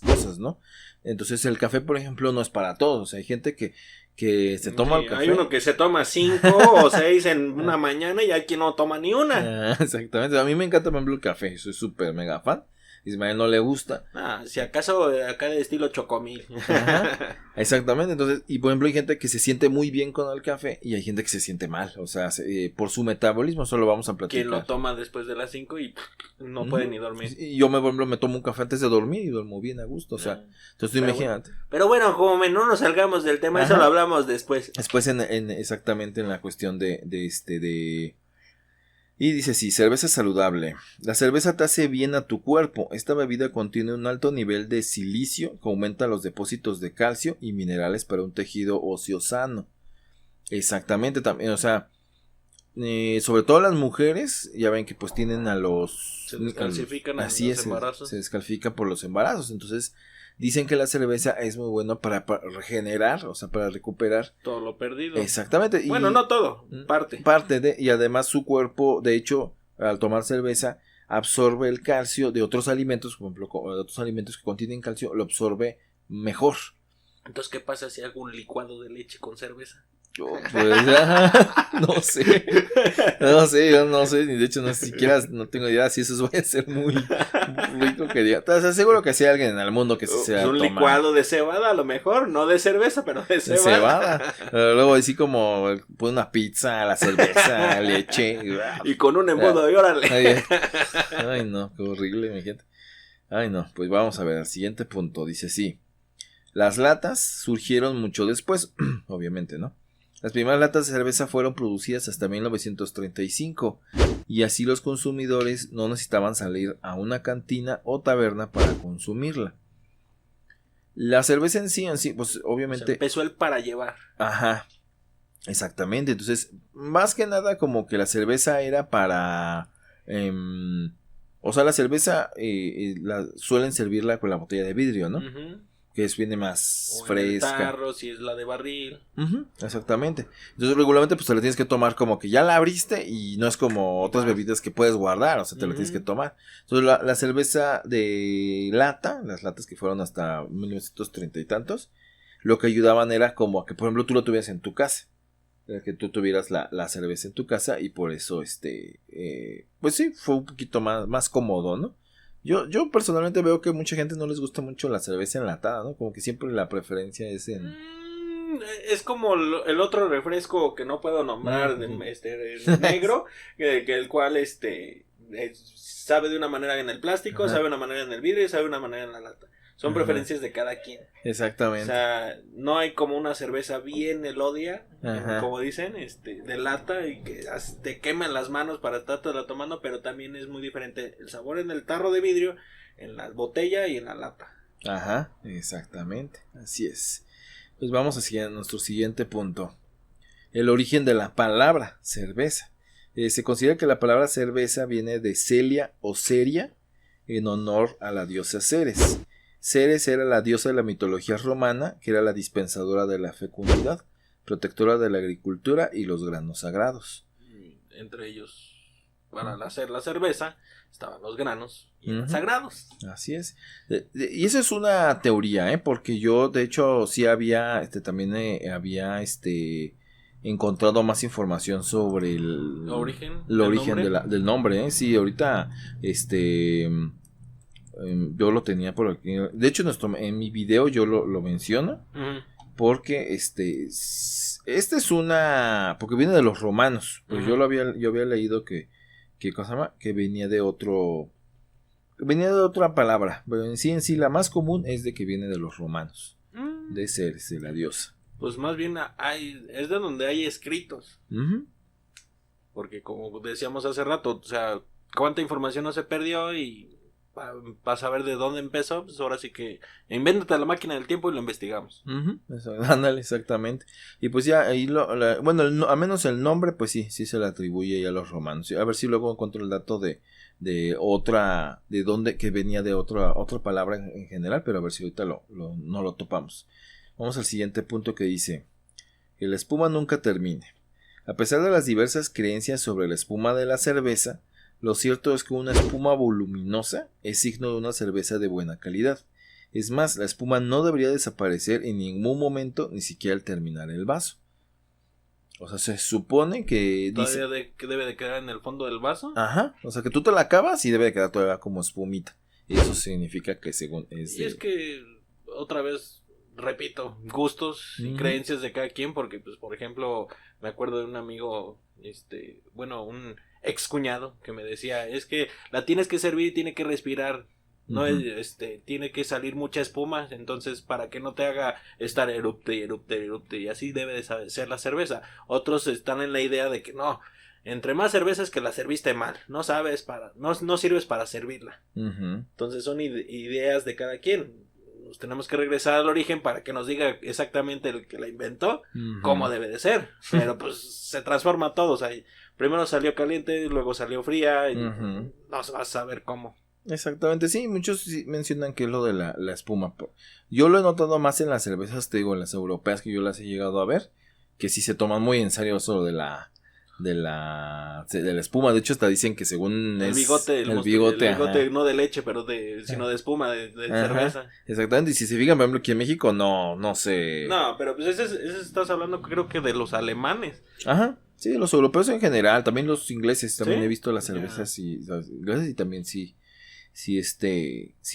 cosas, ¿no? Entonces el café, por ejemplo, no es para todos. Hay gente que se toma el café. Hay uno que se toma 5 o 6 en una mañana y hay quien no toma ni una. Exactamente. A mí me encanta, por ejemplo, el café. Soy súper mega fan. Ismael no le gusta. Si acaso acá de estilo chocomil. Ajá, exactamente, entonces, y por ejemplo hay gente que se siente muy bien con el café y hay gente que se siente mal, o sea, por su metabolismo, solo vamos a platicar. Quien lo toma después de las 5 y no puede ni dormir. Y yo, por ejemplo, me tomo un café antes de dormir y duermo bien a gusto, o sea, entonces tú imagínate. Pero bueno, como no nos salgamos del tema, eso lo hablamos después. Después exactamente en la cuestión Y dice, sí, cerveza saludable. La cerveza te hace bien a tu cuerpo. Esta bebida contiene un alto nivel de silicio que aumenta los depósitos de calcio y minerales para un tejido óseo sano. Exactamente, también, o sea, sobre todo las mujeres, ya ven que pues tienen se descalcifican así los embarazos. Se descalcifican por los embarazos, entonces dicen que la cerveza es muy buena para regenerar, o sea, para recuperar todo lo perdido. Exactamente. Bueno, no todo, parte. Y además su cuerpo, de hecho, al tomar cerveza, absorbe el calcio de otros alimentos, por ejemplo, de otros alimentos que contienen calcio, lo absorbe mejor. Entonces, ¿qué pasa si hago un licuado de leche con cerveza? Pues no sé, yo no sé, ni de hecho no tengo idea si eso vaya a ser muy rico que diga. Te aseguro que sí hay alguien en el mundo que sea un licuado de cebada, a lo mejor, no de cerveza, pero de cebada. Luego así como pone una pizza, la cerveza, leche y con un embudo y órale. Ay no, qué horrible mi gente. Ay no, pues vamos a ver el siguiente punto, dice sí. Las latas surgieron mucho después, obviamente, ¿no? Las primeras latas de cerveza fueron producidas hasta 1935 y así los consumidores no necesitaban salir a una cantina o taberna para consumirla. La cerveza en sí, pues obviamente... empezó el para llevar. Ajá, exactamente. Entonces, más que nada como que la cerveza era para O sea, la cerveza suelen servirla con la botella de vidrio, ¿no? Uh-huh. Que viene más o fresca. En el tarro, si es la de barril. Uh-huh, exactamente. Entonces regularmente pues te la tienes que tomar como que ya la abriste y no es como otras bebidas que puedes guardar, o sea, te la tienes que tomar. Entonces la cerveza de lata, las latas que fueron hasta 1930 y tantos, lo que ayudaban era como a que, por ejemplo, tú lo tuvieras en tu casa. Era que tú tuvieras la cerveza en tu casa y por eso, pues sí, fue un poquito más cómodo, ¿no? Yo personalmente veo que mucha gente no les gusta mucho la cerveza enlatada, ¿no? Como que siempre la preferencia es en... Es como el otro refresco que no puedo nombrar, negro, que el cual sabe de una manera en el plástico, sabe de una manera en el vidrio y sabe de una manera en la lata. Son preferencias de cada quien. Exactamente. O sea, no hay como una cerveza bien elodia, como dicen, de lata y que te queman las manos para estarla tomando, pero también es muy diferente el sabor en el tarro de vidrio, en la botella y en la lata. Ajá, exactamente, así es. Pues vamos a nuestro siguiente punto. El origen de la palabra cerveza. Se considera que la palabra cerveza viene de Celia o Ceria, en honor a la diosa Ceres. Ceres era la diosa de la mitología romana, que era la dispensadora de la fecundidad, protectora de la agricultura y los granos sagrados. Entre ellos, para hacer la cerveza, estaban los granos sagrados. Así es. Y eso es una teoría, porque yo, de hecho, sí había, también había, encontrado más información sobre el origen del nombre, Sí, ahorita, yo lo tenía por aquí. De hecho, en mi video yo lo menciono. Porque es una... Porque viene de los romanos. Pues yo había leído que cosa llama, que venía de otra palabra. Pero en sí la más común es de que viene de los romanos. De Ceres, de la diosa. Pues más bien es de donde hay escritos. Porque como decíamos hace rato, o sea, cuánta información no se perdió y para saber de dónde empezó, pues ahora sí que invéntate la máquina del tiempo y lo investigamos. Ándale, exactamente. Y pues ya ahí bueno, a menos el nombre, pues sí se le atribuye ya a los romanos. A ver si luego encuentro el dato de dónde, que venía de otra palabra en general, pero a ver si ahorita no lo topamos. Vamos al siguiente punto que dice: que la espuma nunca termine. A pesar de las diversas creencias sobre la espuma de la cerveza, lo cierto es que una espuma voluminosa es signo de una cerveza de buena calidad. Es más, la espuma no debería desaparecer en ningún momento, ni siquiera al terminar el vaso. O sea, se supone que... ¿Todavía que debe de quedar en el fondo del vaso? Ajá, o sea que tú te la acabas y debe de quedar todavía como espumita. Eso significa que según es... Y es que, otra vez, repito, gustos y creencias de cada quien, porque, pues, por ejemplo, me acuerdo de un amigo, un ex cuñado que me decía, es que la tienes que servir y tiene que respirar, no tiene que salir mucha espuma, entonces para que no te haga estar erupte y así debe de ser la cerveza. Otros están en la idea de que no, entre más cerveza es que la serviste mal, no sirves para servirla. Entonces son ideas de cada quien. Nos tenemos que regresar al origen para que nos diga exactamente el que la inventó cómo debe de ser, pero pues se transforma todo, o sea, primero salió caliente, luego salió fría y no vas a saber cómo. Exactamente, sí, muchos mencionan que es lo de la espuma. Yo lo he notado más en las cervezas, te digo, en las europeas, que yo las he llegado a ver, que sí se toman muy en serio eso de la espuma. De hecho hasta dicen que según el bigote no de leche, pero sino de espuma, de cerveza. Exactamente, y si se fijan, por ejemplo, aquí en México no sé. No, pero pues ese estás hablando, creo que de los alemanes. Ajá, sí, los europeos en general, también los ingleses, también he visto las cervezas y los ingleses, y también sí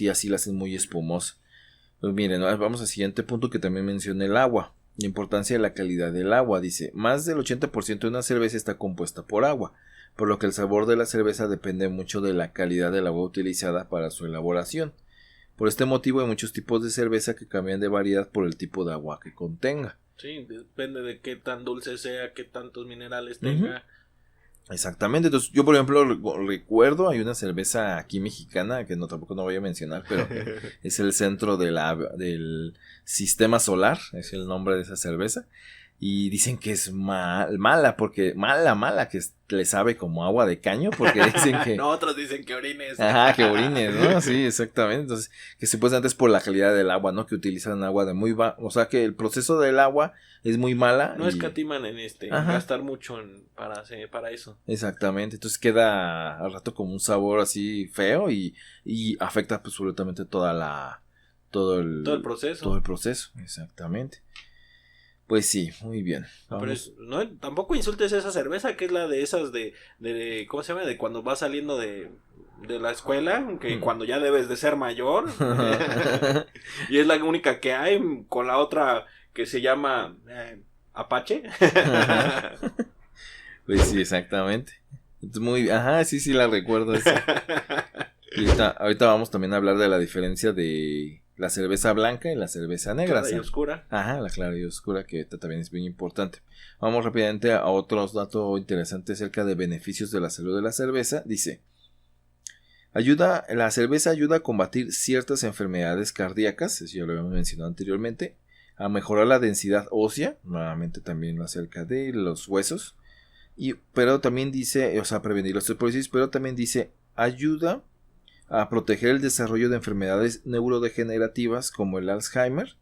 así la hacen muy espumosa. Pues miren, vamos al siguiente punto que también menciona el agua. La importancia de la calidad del agua. Dice, más del 80% de una cerveza está compuesta por agua, por lo que el sabor de la cerveza depende mucho de la calidad del agua utilizada para su elaboración. Por este motivo hay muchos tipos de cerveza que cambian de variedad por el tipo de agua que contenga. Sí, depende de qué tan dulce sea, qué tantos minerales tenga. Exactamente, entonces yo por ejemplo recuerdo, hay una cerveza aquí mexicana que tampoco no voy a mencionar, pero es el centro del sistema solar, es el nombre de esa cerveza, Y dicen que es mala, porque mala, que le sabe como agua de caño, porque dicen que... No, otros dicen que orines. Ajá, que orines, ¿no? Sí, exactamente. Entonces, que supuestamente es por la calidad del agua, ¿no? Que utilizan agua de muy o sea, que el proceso del agua es muy mala. No escatiman en gastar mucho para eso. Exactamente. Entonces queda al rato como un sabor así feo y afecta pues absolutamente todo el proceso. Todo el proceso, exactamente. Pues sí, muy bien. Pero tampoco insultes esa cerveza, que es la de esas de ¿cómo se llama? De cuando vas saliendo de la escuela, que cuando ya debes de ser mayor. Y es la única que hay, con la otra que se llama Apache. Pues sí, exactamente. Sí la recuerdo esa. Y ahorita vamos también a hablar de la diferencia de la cerveza blanca y la cerveza negra. Clara y oscura. Ajá, la clara y oscura, que también es muy importante. Vamos rápidamente a otros datos interesantes acerca de beneficios de la salud de la cerveza. Dice, la cerveza ayuda a combatir ciertas enfermedades cardíacas, eso ya lo habíamos mencionado anteriormente, a mejorar la densidad ósea, nuevamente también acerca de los huesos, pero también dice, o sea, prevenir la osteoporosis, pero también dice, ayuda a proteger el desarrollo de enfermedades neurodegenerativas como el Alzheimer,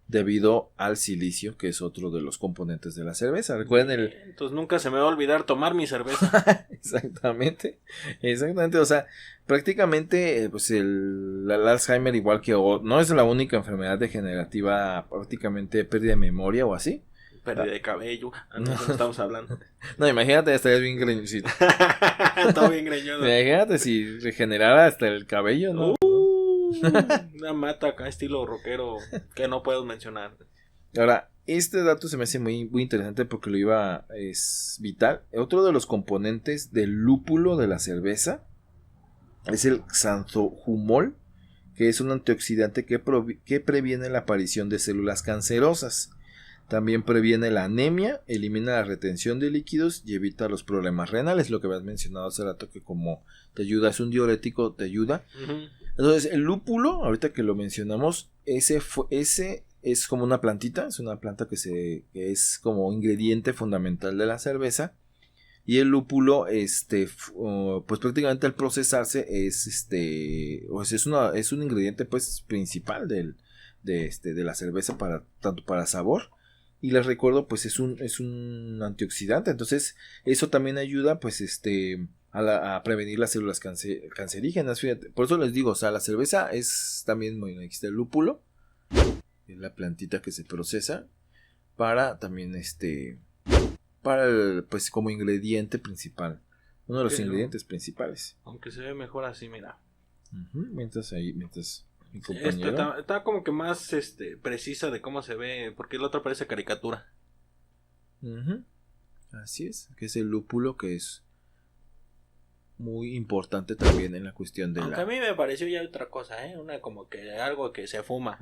debido al silicio, que es otro de los componentes de la cerveza. Recuerden Entonces nunca se me va a olvidar tomar mi cerveza. Exactamente, o sea, prácticamente pues el Alzheimer, igual que no es la única enfermedad degenerativa, prácticamente pérdida de memoria o así. Pérdida de cabello. No estamos hablando. No, imagínate, estarías bien greñosito. Está bien greñoso. Imagínate si regenerara hasta el cabello, ¿no? Una mata acá, estilo rockero, que no puedo mencionar. Ahora, este dato se me hace muy, muy interesante porque es vital. Otro de los componentes del lúpulo de la cerveza es el xanthomol, que es un antioxidante que previene la aparición de células cancerosas. También previene la anemia, elimina la retención de líquidos y evita los problemas renales, lo que habías mencionado hace rato, que como te ayuda, es un diurético, te ayuda. Uh-huh. Entonces, el lúpulo, ahorita que lo mencionamos, ese es como una plantita, es una planta que es como ingrediente fundamental de la cerveza. Y el lúpulo, pues prácticamente al procesarse es un ingrediente pues principal de la cerveza, tanto para sabor. Y les recuerdo, pues es un antioxidante. Entonces, eso también ayuda, pues, a prevenir las células cancerígenas. Fíjate, por eso les digo, o sea, la cerveza es también, bueno, aquí está el lúpulo, es la plantita que se procesa para también, pues como ingrediente principal, uno de los ingredientes principales. Aunque se ve mejor así, mira. Mientras mi compañero. Está como que más precisa de cómo se ve, porque el otro parece caricatura. Así es, que es el lúpulo, que es muy importante también en la cuestión de Aunque a mí me pareció ya otra cosa, una como que algo que se fuma.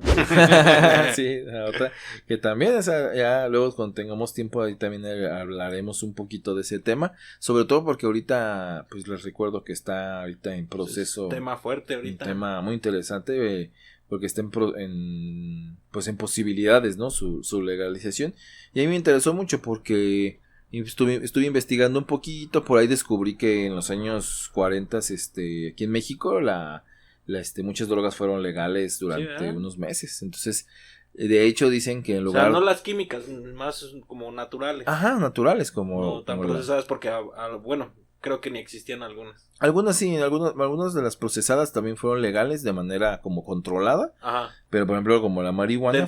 Sí, la otra, que también ya luego cuando tengamos tiempo ahí también hablaremos un poquito de ese tema, sobre todo porque ahorita pues les recuerdo que está ahorita en proceso, es tema fuerte ahorita, un tema muy interesante, porque está en posibilidades, ¿no? Su legalización, y a mí me interesó mucho porque estuve investigando un poquito, por ahí descubrí que en los años 40 aquí en México muchas drogas fueron legales durante unos meses. Entonces, de hecho dicen que en lugar... O sea, no las químicas, más como naturales. Ajá, naturales, como... No tan procesadas porque, bueno, creo que ni existían algunas. Algunas sí, algunas de las procesadas también fueron legales de manera como controlada. Ajá. Pero por ejemplo como la marihuana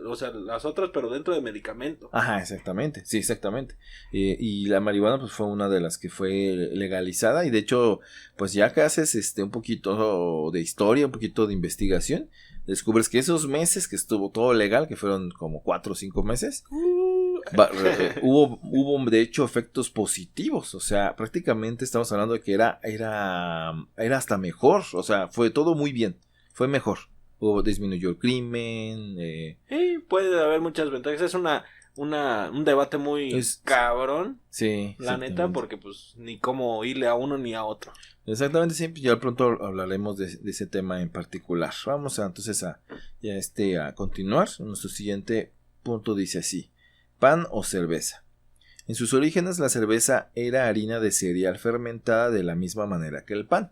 o sea, las otras pero dentro de medicamento. Ajá, exactamente, sí, exactamente. Y la marihuana pues fue una de las que fue legalizada, y de hecho pues ya que haces un poquito de historia, un poquito de investigación, descubres que esos meses que estuvo todo legal, que fueron como 4 o 5 meses, hubo de hecho efectos positivos. O sea, prácticamente estamos hablando de que era hasta mejor. O sea, fue todo muy bien, fue mejor. Disminuyó el crimen. Sí, puede haber muchas ventajas. Es un debate muy cabrón. Sí, la neta, porque pues ni cómo irle a uno ni a otro. Exactamente, sí, ya pronto hablaremos de ese tema en particular. Vamos entonces a continuar. Nuestro siguiente punto dice así: pan o cerveza. En sus orígenes la cerveza era harina de cereal fermentada de la misma manera que el pan.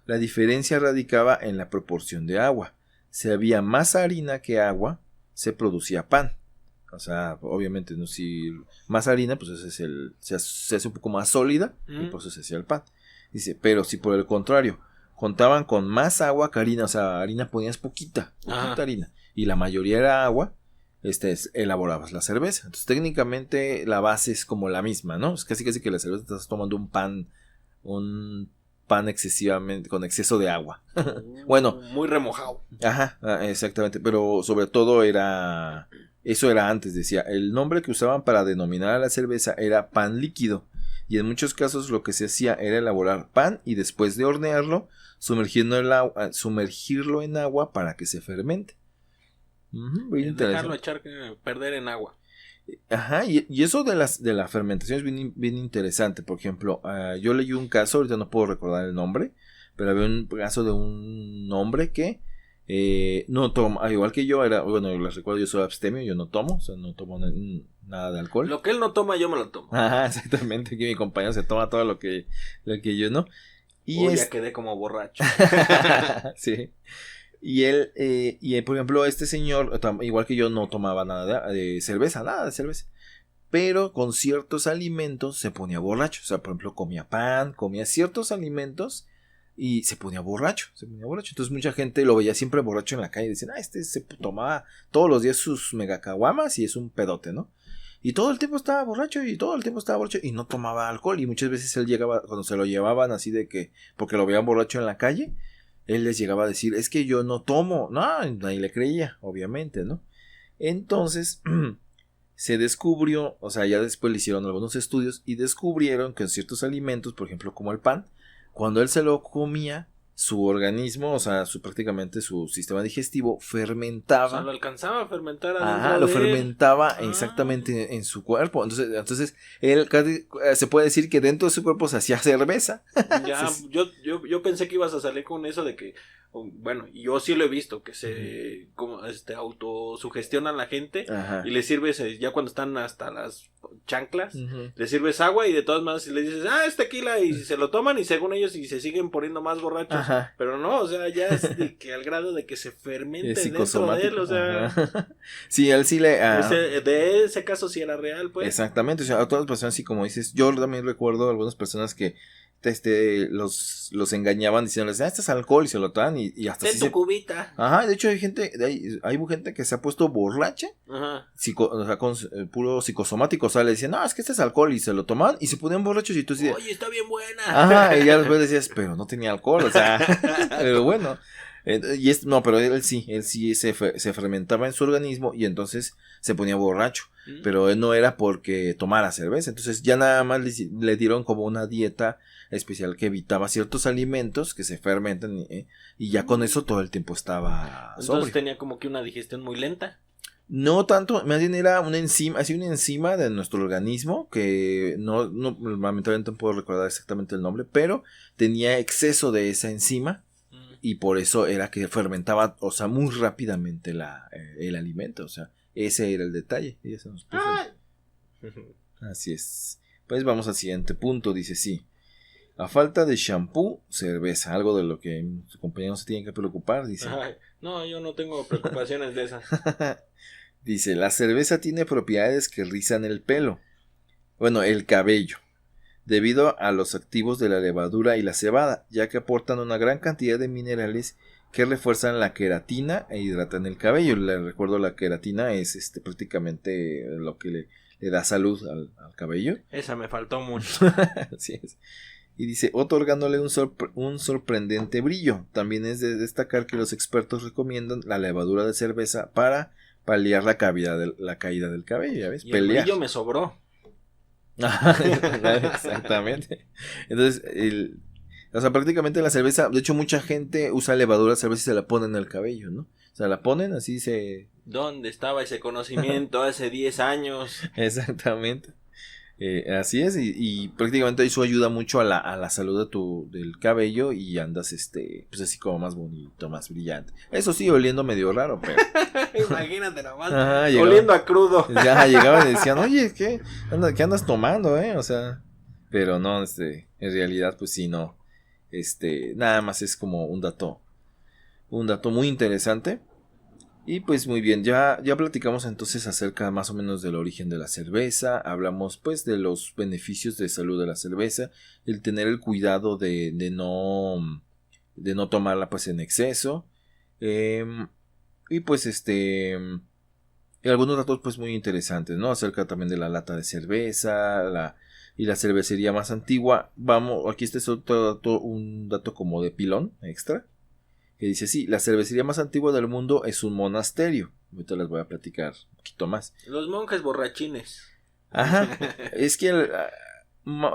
La diferencia radicaba en la proporción de agua. Si había más harina que agua, se producía pan. O sea, obviamente, ¿no? Si más harina, pues ese es se hace un poco más sólida y por eso se hacía el pan. Dice, pero si por el contrario contaban con más agua que harina, o sea, harina ponías poquita harina, y la mayoría era agua, elaborabas la cerveza. Entonces, técnicamente la base es como la misma, ¿no? Es casi que la cerveza estás tomando un pan excesivamente, con exceso de agua. Bueno. Muy remojado. Ajá, exactamente, pero sobre todo eso era antes, decía, el nombre que usaban para denominar a la cerveza era pan líquido, y en muchos casos lo que se hacía era elaborar pan y después de hornearlo, sumergirlo en agua para que se fermente. Dejarlo perder en agua. Ajá, y eso de la fermentación es bien interesante. Por ejemplo, yo leí un caso, ahorita no puedo recordar el nombre, pero había un caso de un hombre que no toma, igual que yo, les recuerdo, yo soy abstemio, yo no tomo, o sea, no tomo nada de alcohol. Lo que él no toma, yo me lo tomo. Ajá, exactamente, que mi compañero se toma todo lo que yo no. Y ya quedé como borracho. Sí. Y él, por ejemplo, este señor, igual que yo, no tomaba nada de cerveza, pero con ciertos alimentos se ponía borracho. O sea, por ejemplo, comía pan, comía ciertos alimentos y se ponía borracho. Entonces mucha gente lo veía siempre borracho en la calle y decían, se tomaba todos los días sus megacaguamas y es un pedote, ¿no? Y todo el tiempo estaba borracho y no tomaba alcohol. Y muchas veces él llegaba, cuando se lo llevaban así de que, porque lo veían borracho en la calle, él les llegaba a decir, es que yo no tomo. No, nadie le creía, obviamente, ¿no? Entonces se descubrió, o sea, ya después le hicieron algunos estudios y descubrieron que en ciertos alimentos, por ejemplo como el pan, cuando él se lo comía, su organismo, o sea, prácticamente su sistema digestivo fermentaba. O sea, lo alcanzaba a fermentar lo fermentaba exactamente en su cuerpo. Entonces él se puede decir que dentro de su cuerpo se hacía cerveza. Ya, yo pensé que ibas a salir con eso de que, bueno, yo sí lo he visto, que se autosugestionan la gente. Ajá. Y les sirves, ya cuando están hasta las chanclas, les sirves agua y de todas maneras le dices, es tequila, y se lo toman y según ellos y se siguen poniendo más borrachos. Ajá. Pero no, o sea, ya es que al grado de que se fermente dentro de él, o sea. Ajá. Sí, él sí le... de ese caso sí era real, pues. Exactamente, o sea, a todas las personas, sí, como dices, yo también recuerdo a algunas personas que los engañaban diciéndoles, este es alcohol, y se lo dan y hasta tu cubita. Ajá, de hecho hay gente que se ha puesto borracha. Ajá. O sea, con puro psicosomático, o sea, le decían, no, es que este es alcohol, y se lo toman y se ponían borrachos y tú dices, oye, está bien buena. Ajá, y ya después decías, pero no tenía alcohol, o sea, pero bueno. Pero él sí se fermentaba en su organismo y entonces se ponía borracho, pero él no era porque tomara cerveza. Entonces ya nada más le dieron como una dieta especial que evitaba ciertos alimentos que se fermentan y ya con eso todo el tiempo estaba sobrio. Entonces tenía como que una digestión muy lenta. No tanto, más bien era una enzima de nuestro organismo que no lamentablemente no puedo recordar exactamente el nombre, pero tenía exceso de esa enzima. Y por eso era que fermentaba, o sea, muy rápidamente el alimento, o sea, ese era el detalle. Y eso nos puso. Así es. Pues vamos al siguiente punto, dice sí. A falta de shampoo, cerveza, algo de lo que su compañero se tiene que preocupar, dice. Ay, no, yo no tengo preocupaciones de esas. Dice, la cerveza tiene propiedades que rizan el pelo, bueno, el cabello, debido a los activos de la levadura y la cebada, ya que aportan una gran cantidad de minerales que refuerzan la queratina e hidratan el cabello. Le recuerdo, la queratina es prácticamente lo que le da salud al cabello. Esa me faltó mucho. Así es. Y dice, otorgándole un sorprendente brillo. También es de destacar que los expertos recomiendan la levadura de cerveza para paliar la caída del cabello, ¿ya ves? Y el brillo me sobró. Exactamente. Entonces, o sea, prácticamente la cerveza, de hecho mucha gente usa levadura de cerveza y se la ponen en el cabello, ¿no? O sea, la ponen así ¿Dónde estaba ese conocimiento hace 10 años? Exactamente. Así es, y prácticamente eso ayuda mucho a la salud del cabello y andas, pues así como más bonito, más brillante. Eso sí, oliendo medio raro, pero... Imagínate nomás, llegaba, oliendo a crudo. Ya llegaban y decían, oye, ¿qué andas tomando, O sea, pero no, en realidad, pues sí, no. Nada más es como un dato muy interesante. Y pues muy bien, ya platicamos entonces acerca más o menos del origen de la cerveza, hablamos pues de los beneficios de salud de la cerveza, el tener el cuidado de no tomarla pues en exceso, y pues y algunos datos pues muy interesantes, ¿no? Acerca también de la lata de cerveza, y la cervecería más antigua. Aquí este es otro dato, un dato como de pilón extra. Que dice, sí, la cervecería más antigua del mundo es un monasterio. Ahorita les voy a platicar un poquito más. Los monjes borrachines. Ajá, es que,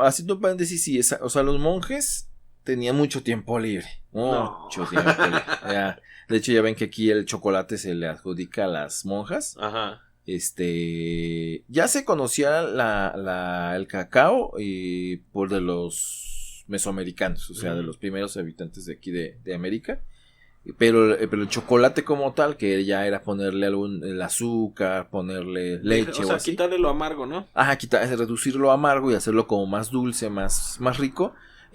haciendo un paréntesis, sí, o sea, los monjes tenían mucho tiempo libre. Mucho tiempo libre. Ya, de hecho, ya ven que aquí el chocolate se le adjudica a las monjas. Ajá. Ya se conocía el cacao por de los mesoamericanos, o sea, de los primeros habitantes de aquí de América. Pero el chocolate como tal, que ya era ponerle el azúcar, ponerle leche, o sea, así. quitarle lo amargo, ¿no? Ajá, reducir lo amargo y hacerlo como más dulce, más rico.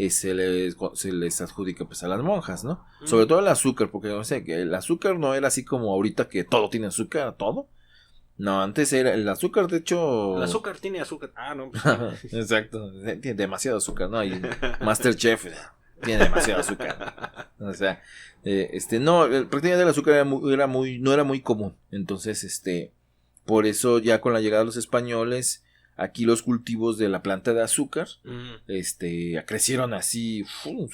Se les adjudica pues a las monjas, ¿no? Sobre todo el azúcar, porque no sé, que el azúcar no era así como ahorita que todo tiene azúcar, todo. No, antes era el azúcar, de hecho... El azúcar tiene azúcar. Ah, no. Pues... Exacto, tiene demasiado azúcar, ¿no? Y Masterchef tiene demasiado azúcar. O sea, prácticamente el azúcar no era muy común. Entonces, por eso ya con la llegada de los españoles, aquí los cultivos de la planta de azúcar, crecieron así.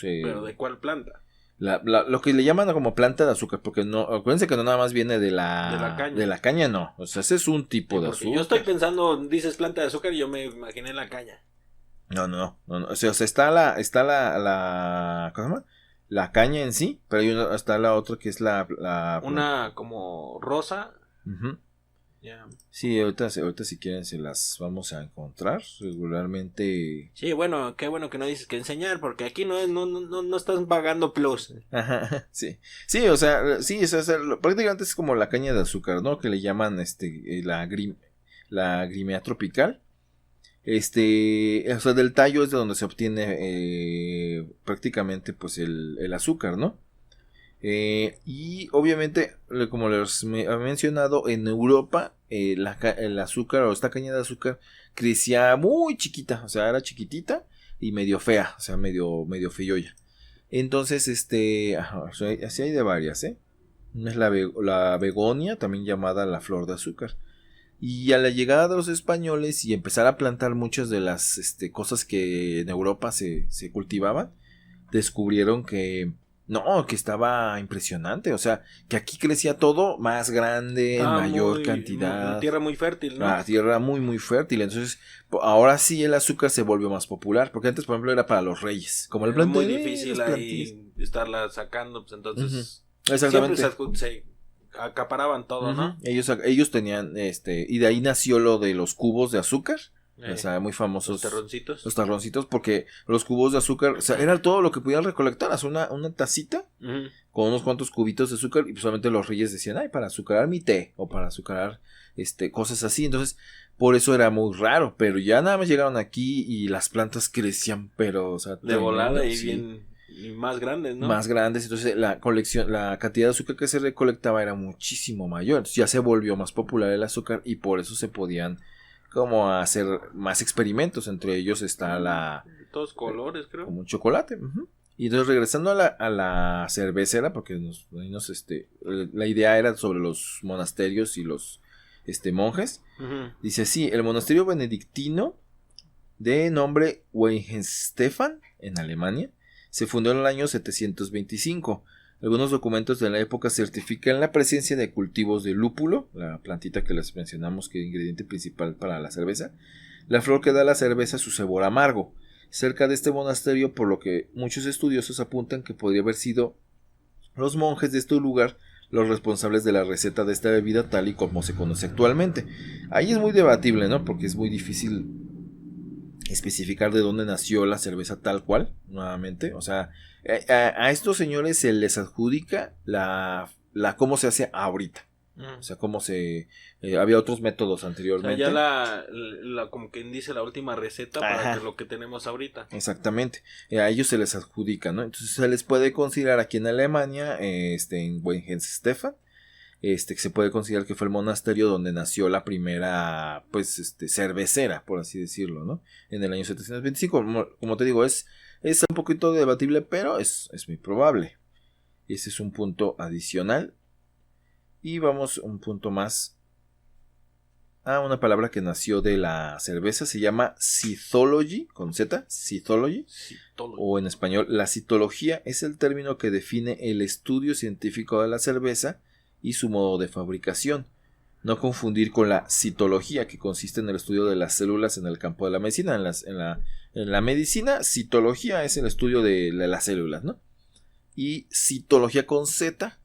¿Pero de cuál planta? Lo que le llaman como planta de azúcar, porque no, acuérdense que no nada más viene de la caña. De la caña no, o sea, ese es un tipo de azúcar. Yo estoy pensando, dices planta de azúcar y yo me imaginé la caña. No. O sea, está la ¿cómo se llama? La caña en sí, pero está la otra que es una como rosa. Uh-huh. Yeah. Sí, ahorita si quieren se las vamos a encontrar regularmente. Sí, bueno, qué bueno que no dices que enseñar, porque aquí no estás pagando plus. Ajá, sí. Sí, o sea, prácticamente es como la caña de azúcar, ¿no? Que le llaman la Grimea tropical. O sea, del tallo es de donde se obtiene prácticamente pues el azúcar, ¿no? Y obviamente, como les he mencionado, en Europa el azúcar o esta caña de azúcar crecía muy chiquita, o sea, era chiquitita y medio fea, o sea, medio feyoya. Entonces, así hay de varias, Una es la begonia, también llamada la flor de azúcar. Y a la llegada de los españoles y empezar a plantar muchas de las cosas que en Europa se cultivaban, descubrieron que estaba impresionante, o sea, que aquí crecía todo más grande, en mayor cantidad. Una tierra muy fértil, ¿no? Una tierra muy, muy fértil, entonces ahora sí el azúcar se volvió más popular, porque antes, por ejemplo, era para los reyes, como el plantel. Es muy difícil ahí estarla sacando, pues entonces... Uh-huh. Exactamente. Siempre se acaparaban todo, uh-huh. ¿no? Ellos tenían, y de ahí nació lo de los cubos de azúcar. O sea, muy famosos. Los tarroncitos, porque los cubos de azúcar, o sea, era todo lo que pudieran recolectar. Hacer una tacita uh-huh. con unos cuantos cubitos de azúcar. Y pues solamente los reyes decían, ay, para azucarar mi té. O para azucarar cosas así. Entonces, por eso era muy raro. Pero ya nada más llegaron aquí y las plantas crecían, pero, o sea, de volada y bien. Y más grandes, ¿no? Más grandes, entonces la cantidad de azúcar que se recolectaba era muchísimo mayor. Entonces ya se volvió más popular el azúcar y por eso se podían como hacer más experimentos. Entre ellos está todos colores, creo. Como un chocolate. Uh-huh. Y entonces regresando a la cervecera, porque la idea era sobre los monasterios y los monjes. Uh-huh. Dice, sí, el monasterio benedictino de nombre Weihenstephan en Alemania se fundó en el año 725. Algunos documentos de la época certifican la presencia de cultivos de lúpulo, la plantita que les mencionamos que es el ingrediente principal para la cerveza, la flor que da a la cerveza su sabor amargo. Cerca de este monasterio, por lo que muchos estudiosos apuntan que podría haber sido los monjes de este lugar los responsables de la receta de esta bebida tal y como se conoce actualmente. Ahí es muy debatible, ¿no? Porque es muy difícil especificar de dónde nació la cerveza tal cual, nuevamente. O sea, a estos señores se les adjudica la cómo se hace ahorita. O sea, cómo se... había otros métodos anteriormente. O sea, ya como quien dice, la última receta para lo que tenemos ahorita. Exactamente. A ellos se les adjudica, ¿no? Entonces se les puede considerar aquí en Alemania, en Weihenstephan, que se puede considerar que fue el monasterio donde nació la primera, pues, cervecera, por así decirlo, ¿no? En el año 725. Como te digo, es un poquito debatible, pero es muy probable. Ese es un punto adicional. Y vamos un punto más a una palabra que nació de la cerveza. Se llama cithology, con Z, cithology. O en español, la citología es el término que define el estudio científico de la cerveza y su modo de fabricación. No confundir con la citología, que consiste en el estudio de las células en el campo de la medicina. En la medicina, citología es el estudio de las células, ¿no? Y citología con Z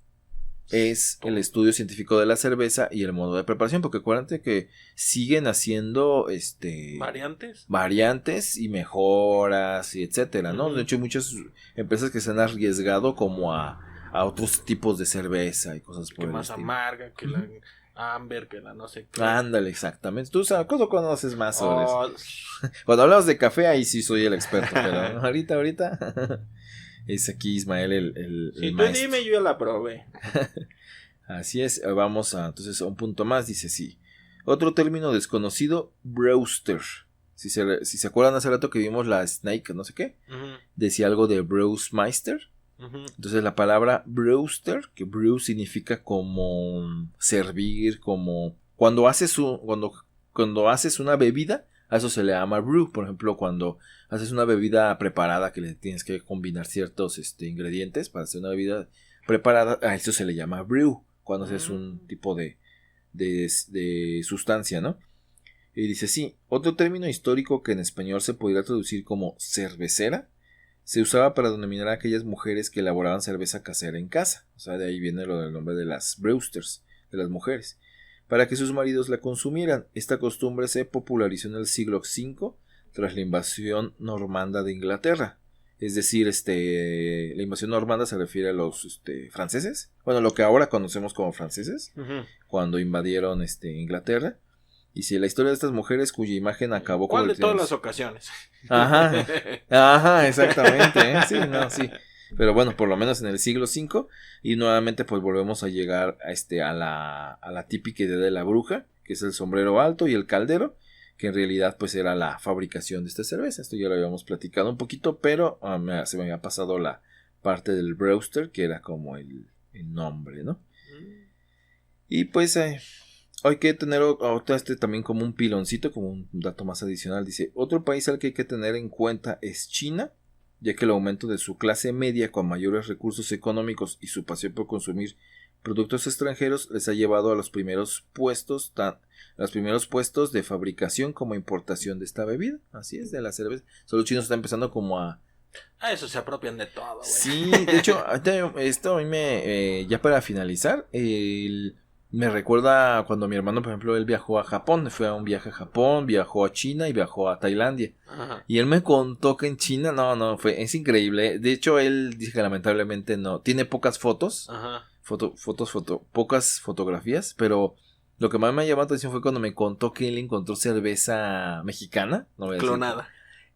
es el estudio científico de la cerveza y el modo de preparación, porque acuérdate que siguen haciendo variantes y mejoras y etcétera, ¿no? De hecho, hay muchas empresas que se han arriesgado como a otros tipos de cerveza y cosas por el más estilo. Amarga, que la Amber, que la no sé qué. Ándale, exactamente. Tú sabes, ¿cuándo conoces más sobre eso? Cuando hablamos de café, ahí sí soy el experto, pero ahorita es aquí Ismael el si tú maestro. dime, yo ya la probé. Así es, vamos entonces a un punto más, dice sí. Otro término desconocido, brewster. Si se acuerdan hace rato que vimos la Snake, no sé qué, decía algo de Brewmeister. Entonces la palabra brewster, que brew significa como servir, como cuando haces una bebida, a eso se le llama brew. Por ejemplo, cuando haces una bebida preparada que le tienes que combinar ciertos ingredientes para hacer una bebida preparada, a eso se le llama brew, cuando haces un tipo de sustancia, ¿no? Y dice, sí, otro término histórico que en español se podría traducir como cervecera, se usaba para denominar a aquellas mujeres que elaboraban cerveza casera en casa. O sea, de ahí viene lo del nombre de las brewsters, de las mujeres, para que sus maridos la consumieran. Esta costumbre se popularizó en el siglo V tras la invasión normanda de Inglaterra. Es decir, la invasión normanda se refiere a los franceses. Bueno, lo que ahora conocemos como franceses, cuando invadieron Inglaterra. Y si la historia de estas mujeres cuya imagen acabó con... ¿Cuál de todas las ocasiones? Ajá, exactamente, ¿eh? Sí, no, sí. Pero bueno, por lo menos en el siglo V. Y nuevamente pues volvemos a llegar a la típica idea de la bruja, que es el sombrero alto y el caldero, que en realidad pues era la fabricación de esta cerveza. Esto ya lo habíamos platicado un poquito, pero se me había pasado la parte del brewster, que era como el nombre, ¿no? Y pues hay que tener también como un piloncito, como un dato más adicional. Dice, otro país al que hay que tener en cuenta es China, ya que el aumento de su clase media con mayores recursos económicos y su pasión por consumir productos extranjeros les ha llevado a los primeros puestos de fabricación como importación de esta bebida. Así es, de la cerveza. Los chinos están empezando como a... eso se apropian de todo, güey. Sí, de hecho, esto a mí ya para finalizar, me recuerda cuando mi hermano, por ejemplo, él viajó a Japón, fue a un viaje a Japón, viajó a China y viajó a Tailandia. Ajá. Y él me contó que en China, es increíble. De hecho, él dice que lamentablemente no, tiene pocas fotos, ajá, pocas fotografías, pero lo que más me llamó la atención fue cuando me contó que él encontró cerveza mexicana, no voy a decir, clonada.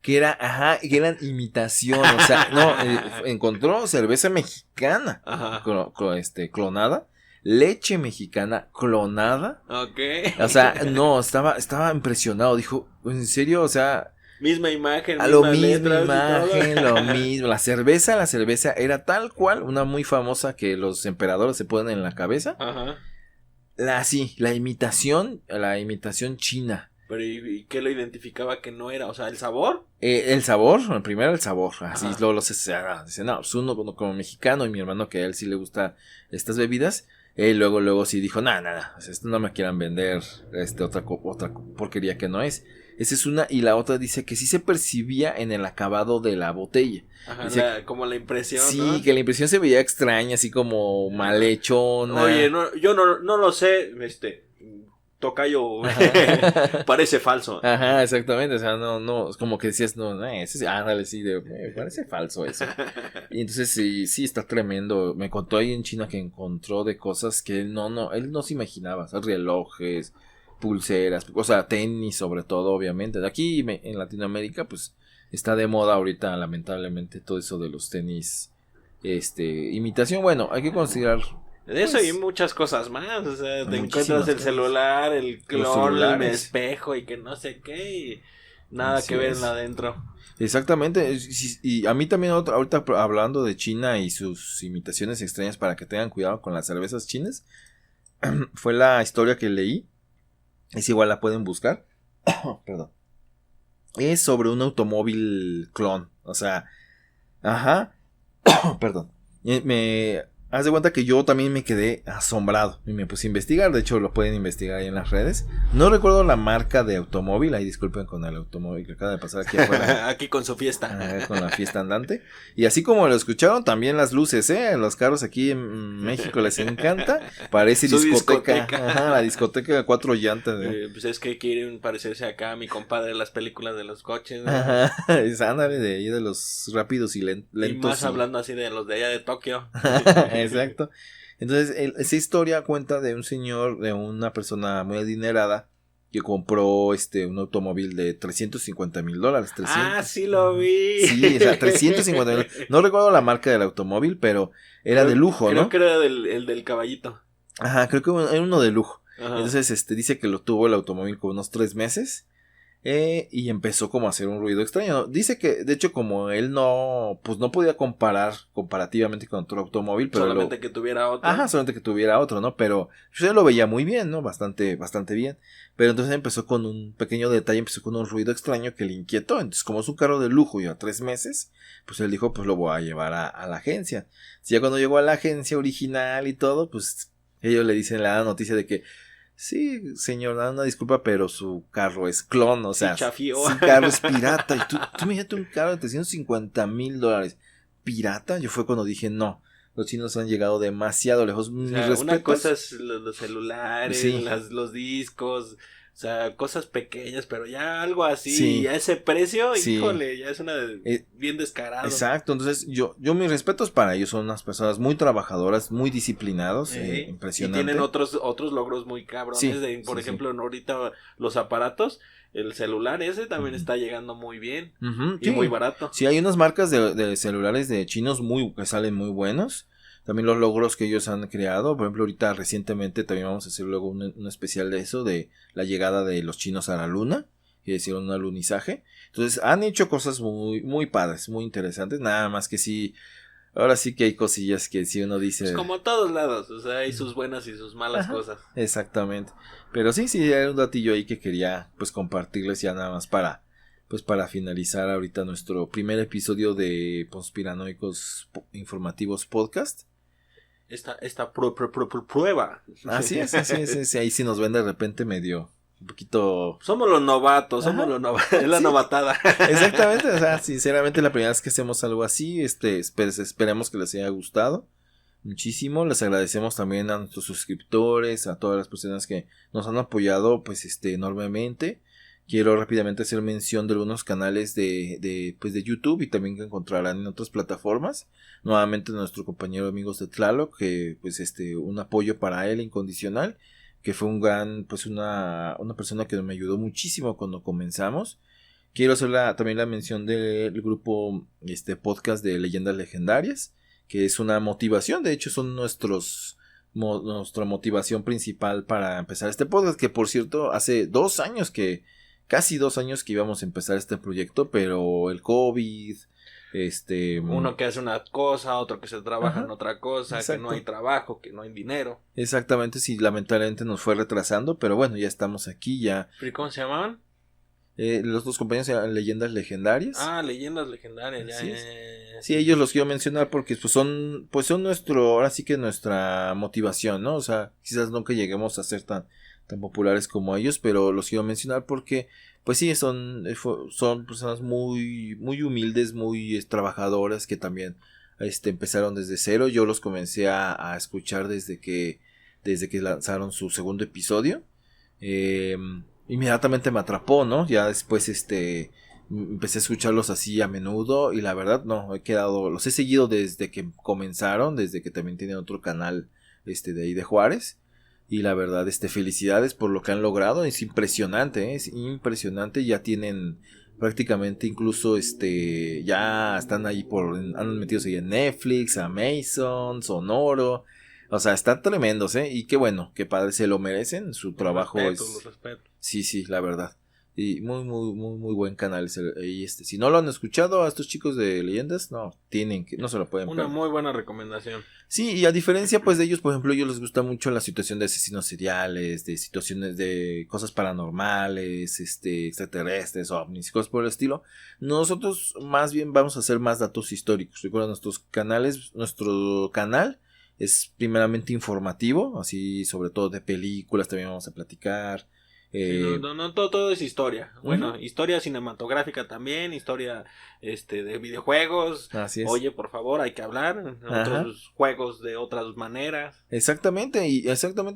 Que eran imitación, o sea, encontró cerveza mexicana, ajá, clonada. Leche mexicana clonada. Ok. O sea, no, estaba impresionado. Dijo, ¿en serio? O sea, misma imagen, misma imagen, lo mismo. La cerveza era tal cual, una muy famosa que los emperadores se ponen en la cabeza. Ajá. La imitación china. Pero ¿y qué lo identificaba que no era? O sea, ¿el sabor? El sabor, primero el sabor. Así luego dice, no, pues uno como mexicano y mi hermano que a él sí le gusta estas bebidas. Luego sí dijo, nada, esto no me quieran vender otra porquería que no es. Esa es una, y la otra dice que sí se percibía en el acabado de la botella. Ajá, dice, como la impresión, sí, ¿no? que la impresión se veía extraña, así como mal hechona. Oye, yo no lo sé, tocayo parece falso. Ajá, exactamente, o sea, no, es como que decías, ese, ándale, sí, parece falso eso. Y entonces sí, está tremendo. Me contó ahí en China que encontró de cosas que él no se imaginaba, o sea, relojes, pulseras, o sea, tenis sobre todo, obviamente. Aquí en Latinoamérica, pues, está de moda ahorita, lamentablemente, todo eso de los tenis, imitación. Bueno, hay que considerar... De eso pues, hay muchas cosas más, o sea, te encuentras el cosas. celular, el clon, el espejo y que no sé qué, y nada Así que ver es. adentro. Exactamente, y a mí también ahorita hablando de China y sus imitaciones extrañas para que tengan cuidado con las cervezas chinas, fue la historia que leí, es igual la pueden buscar, perdón, es sobre un automóvil clon, o sea, ajá, perdón, haz de cuenta que yo también me quedé asombrado y me puse a investigar. De hecho, lo pueden investigar ahí en las redes. No recuerdo la marca de automóvil. Ahí disculpen con el automóvil que acaba de pasar aquí afuera. Aquí con su fiesta. Con la fiesta andante. Y así como lo escucharon, también las luces, los carros aquí en México les encanta. Parece discoteca. Ajá, la discoteca de 4 llantas. Pues es que quieren parecerse acá a mi compadre de las películas de los coches. Ajá, es ándale de ahí de los rápidos y lentos. Y más hablando así de los de allá de Tokio. Exacto. Entonces, esa historia cuenta de un señor, de una persona muy adinerada que compró un automóvil de $350,000. Ah, sí lo vi. Sí, o sea, $350,000. No recuerdo la marca del automóvil, pero era de lujo, ¿no? Creo que era el del caballito. Ajá, creo que era uno de lujo. Ajá. Entonces, dice que lo tuvo el automóvil con unos 3 meses. Y empezó como a hacer un ruido extraño. Dice que, de hecho, como él no podía comparar comparativamente con otro automóvil, pero solamente que tuviera otro. Ajá, solamente que tuviera otro, ¿no? Pero yo lo veía muy bien, ¿no? Bastante bien. Pero entonces empezó con un pequeño detalle, empezó con un ruido extraño que le inquietó. Entonces, como es un carro de lujo y a 3 meses, pues él dijo, pues lo voy a llevar a la agencia. Ya cuando llegó a la agencia original y todo, pues ellos le dicen la noticia de que sí, señor, da una disculpa, pero su carro es clon, o sea, su carro es pirata. Y tú imagínate un carro de $350,000. ¿Pirata? Yo fue cuando dije, no, los chinos han llegado demasiado lejos. O sea, una cosa es los celulares, sí, los discos, o sea, cosas pequeñas, pero ya algo así, sí, a ese precio, sí, híjole, ya es una bien descarado. Exacto, entonces yo mis respetos para ellos, son unas personas muy trabajadoras, muy disciplinados, impresionante. Y tienen otros logros muy cabrones, sí, por ejemplo, ahorita los aparatos, el celular ese también está llegando muy bien, y muy barato. Sí, hay unas marcas de celulares de chinos que salen muy buenos. También los logros que ellos han creado. Por ejemplo, ahorita recientemente también vamos a hacer luego un especial de eso, de la llegada de los chinos a la luna, que hicieron un alunizaje. Entonces han hecho cosas muy, muy padres, muy interesantes. Nada más que sí, ahora sí que hay cosillas que si uno dice... Pues como a todos lados, o sea, hay sus buenas y sus malas cosas. Exactamente. Pero sí, hay un datillo ahí que quería pues compartirles ya nada más para finalizar ahorita nuestro primer episodio de Conspiranoicos Informativos Podcast. Esta prueba. Así es, ahí sí nos ven de repente medio un poquito... Somos los novatos, es la novatada. Exactamente, o sea, sinceramente la primera vez que hacemos algo así, esperemos que les haya gustado muchísimo. Les agradecemos también a nuestros suscriptores, a todas las personas que nos han apoyado pues enormemente. Quiero rápidamente hacer mención de algunos canales de YouTube y también que encontrarán en otras plataformas. Nuevamente nuestro compañero Amigos de Tlaloc, que pues un apoyo para él incondicional, que fue un gran, pues una persona que me ayudó muchísimo cuando comenzamos. Quiero hacer también la mención del grupo podcast de Leyendas Legendarias, que es una motivación, de hecho son nuestra motivación principal para empezar este podcast, que por cierto hace casi 2 años que íbamos a empezar este proyecto, pero el COVID, uno que hace una cosa, otro que se trabaja en otra cosa, exacto, que no hay trabajo, que no hay dinero. Exactamente, sí, lamentablemente nos fue retrasando, pero bueno, ya estamos aquí, ya. ¿Y cómo se llamaban? Los dos compañeros se llaman Leyendas Legendarias. Leyendas Legendarias, ya. Sí, ellos los quiero mencionar porque son ahora sí que nuestra motivación, ¿no? O sea, quizás nunca lleguemos a ser tan populares como ellos, pero los quiero mencionar porque pues sí, son personas muy, muy humildes, muy trabajadoras, que también empezaron desde cero. Yo los comencé a escuchar desde que lanzaron su segundo episodio. Inmediatamente me atrapó, ¿no? Ya después empecé a escucharlos así a menudo y la verdad no, los he seguido desde que comenzaron, desde que también tienen otro canal de ahí de Juárez. Y la verdad, felicidades por lo que han logrado. Es impresionante, es impresionante. Ya tienen prácticamente incluso ya están ahí han metidos ahí en Netflix, Amazon, Sonoro. O sea, están tremendos, y qué bueno, qué padre, se lo merecen. Su trabajo los respeto. Sí, la verdad. Y muy, muy, muy, muy buen canal. Y si no lo han escuchado a estos chicos de Leyendas, no se lo pueden perder. Una muy buena recomendación. Sí, y a diferencia pues de ellos, por ejemplo, a ellos les gusta mucho la situación de asesinos seriales, de situaciones de cosas paranormales, extraterrestres, ovnis, cosas por el estilo. Nosotros más bien vamos a hacer más datos históricos. Recuerda, nuestro canal es primeramente informativo, así sobre todo de películas también vamos a platicar. No, todo es historia. Bueno, historia cinematográfica también, historia de videojuegos. Así es. Oye, por favor, hay que hablar. Otros juegos de otras maneras. Exactamente,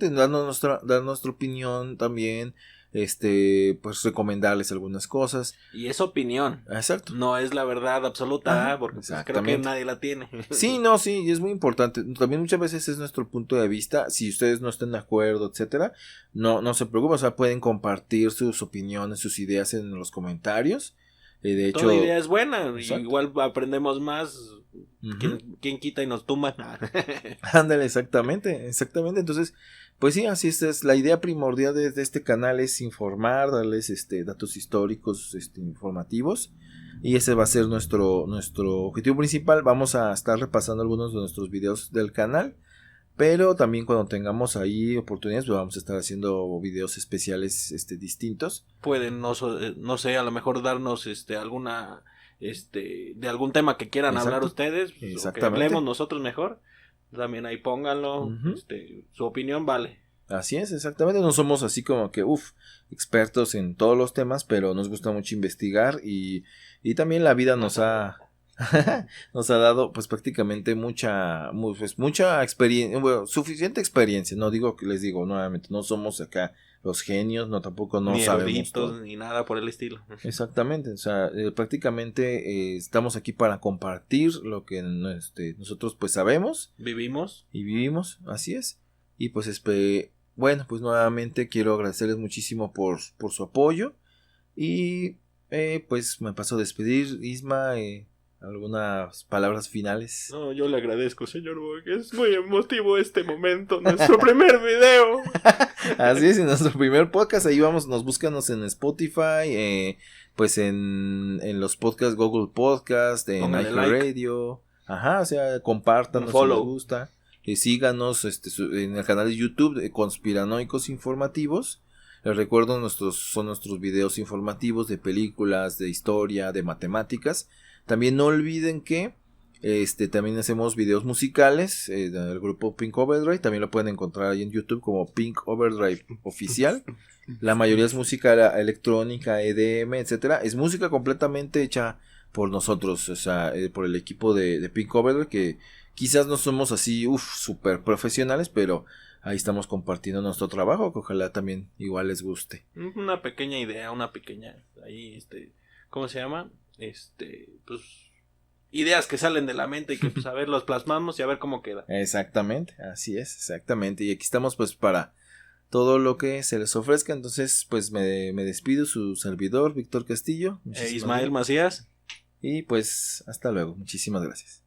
dar nuestra opinión también. Pues recomendarles algunas cosas. Y es opinión. Exacto. No es la verdad absoluta, porque pues, creo que nadie la tiene. Sí, y es muy importante. También muchas veces es nuestro punto de vista. Si ustedes no están de acuerdo, etcétera, no se preocupen, o sea, pueden compartir sus opiniones, sus ideas en los comentarios. De hecho, toda idea es buena. Igual aprendemos más. ¿Quién quita y nos tumba? Ándale, exactamente. Entonces, pues sí, así es la idea primordial de este canal, es informar, darles datos históricos informativos, y ese va a ser nuestro objetivo principal. Vamos a estar repasando algunos de nuestros videos del canal, pero también cuando tengamos ahí oportunidades, pues vamos a estar haciendo videos especiales distintos. Pueden, no sé, a lo mejor darnos alguna de algún tema que quieran hablar ustedes, o que hablemos nosotros mejor. También ahí pónganlo, su opinión vale. Así es, exactamente. No somos así como que expertos en todos los temas, pero nos gusta mucho investigar, y también la vida nos ha dado pues prácticamente mucha experiencia, bueno, suficiente experiencia. No digo que les digo nuevamente, no somos acá los genios, no tampoco no ni sabemos eruditos, ni nada por el estilo. Exactamente, o sea, prácticamente estamos aquí para compartir lo que nosotros pues sabemos, vivimos, así es. Y pues bueno, pues nuevamente quiero agradecerles muchísimo por su apoyo, y pues me paso a despedir. Isma, ¿algunas palabras finales? No, yo le agradezco, señor Boy, es muy emotivo este momento, nuestro primer video. Así es, en nuestro primer podcast. Ahí búscanos en Spotify, pues en los podcasts, Google Podcast, en iHeartRadio. Ajá, o sea, compártanos si les gusta. Síganos en el canal de YouTube de Conspiranoicos Informativos. Les recuerdo, son nuestros videos informativos de películas, de historia, de matemáticas. También no olviden que también hacemos videos musicales del grupo Pink Overdrive. También lo pueden encontrar ahí en YouTube como Pink Overdrive Oficial. La mayoría es música electrónica, EDM, etcétera. Es música completamente hecha por nosotros, o sea, por el equipo de Pink Overdrive, que quizás no somos así, súper profesionales, pero ahí estamos compartiendo nuestro trabajo, que ojalá también igual les guste. Una pequeña idea, ahí, ¿cómo se llama? Pues, ideas que salen de la mente y que pues a ver los plasmamos y a ver cómo queda. Exactamente, así es, exactamente. Y aquí estamos pues para todo lo que se les ofrezca. Entonces pues me despido, su servidor Víctor Castillo. Ismael Macías. Y pues hasta luego, muchísimas gracias.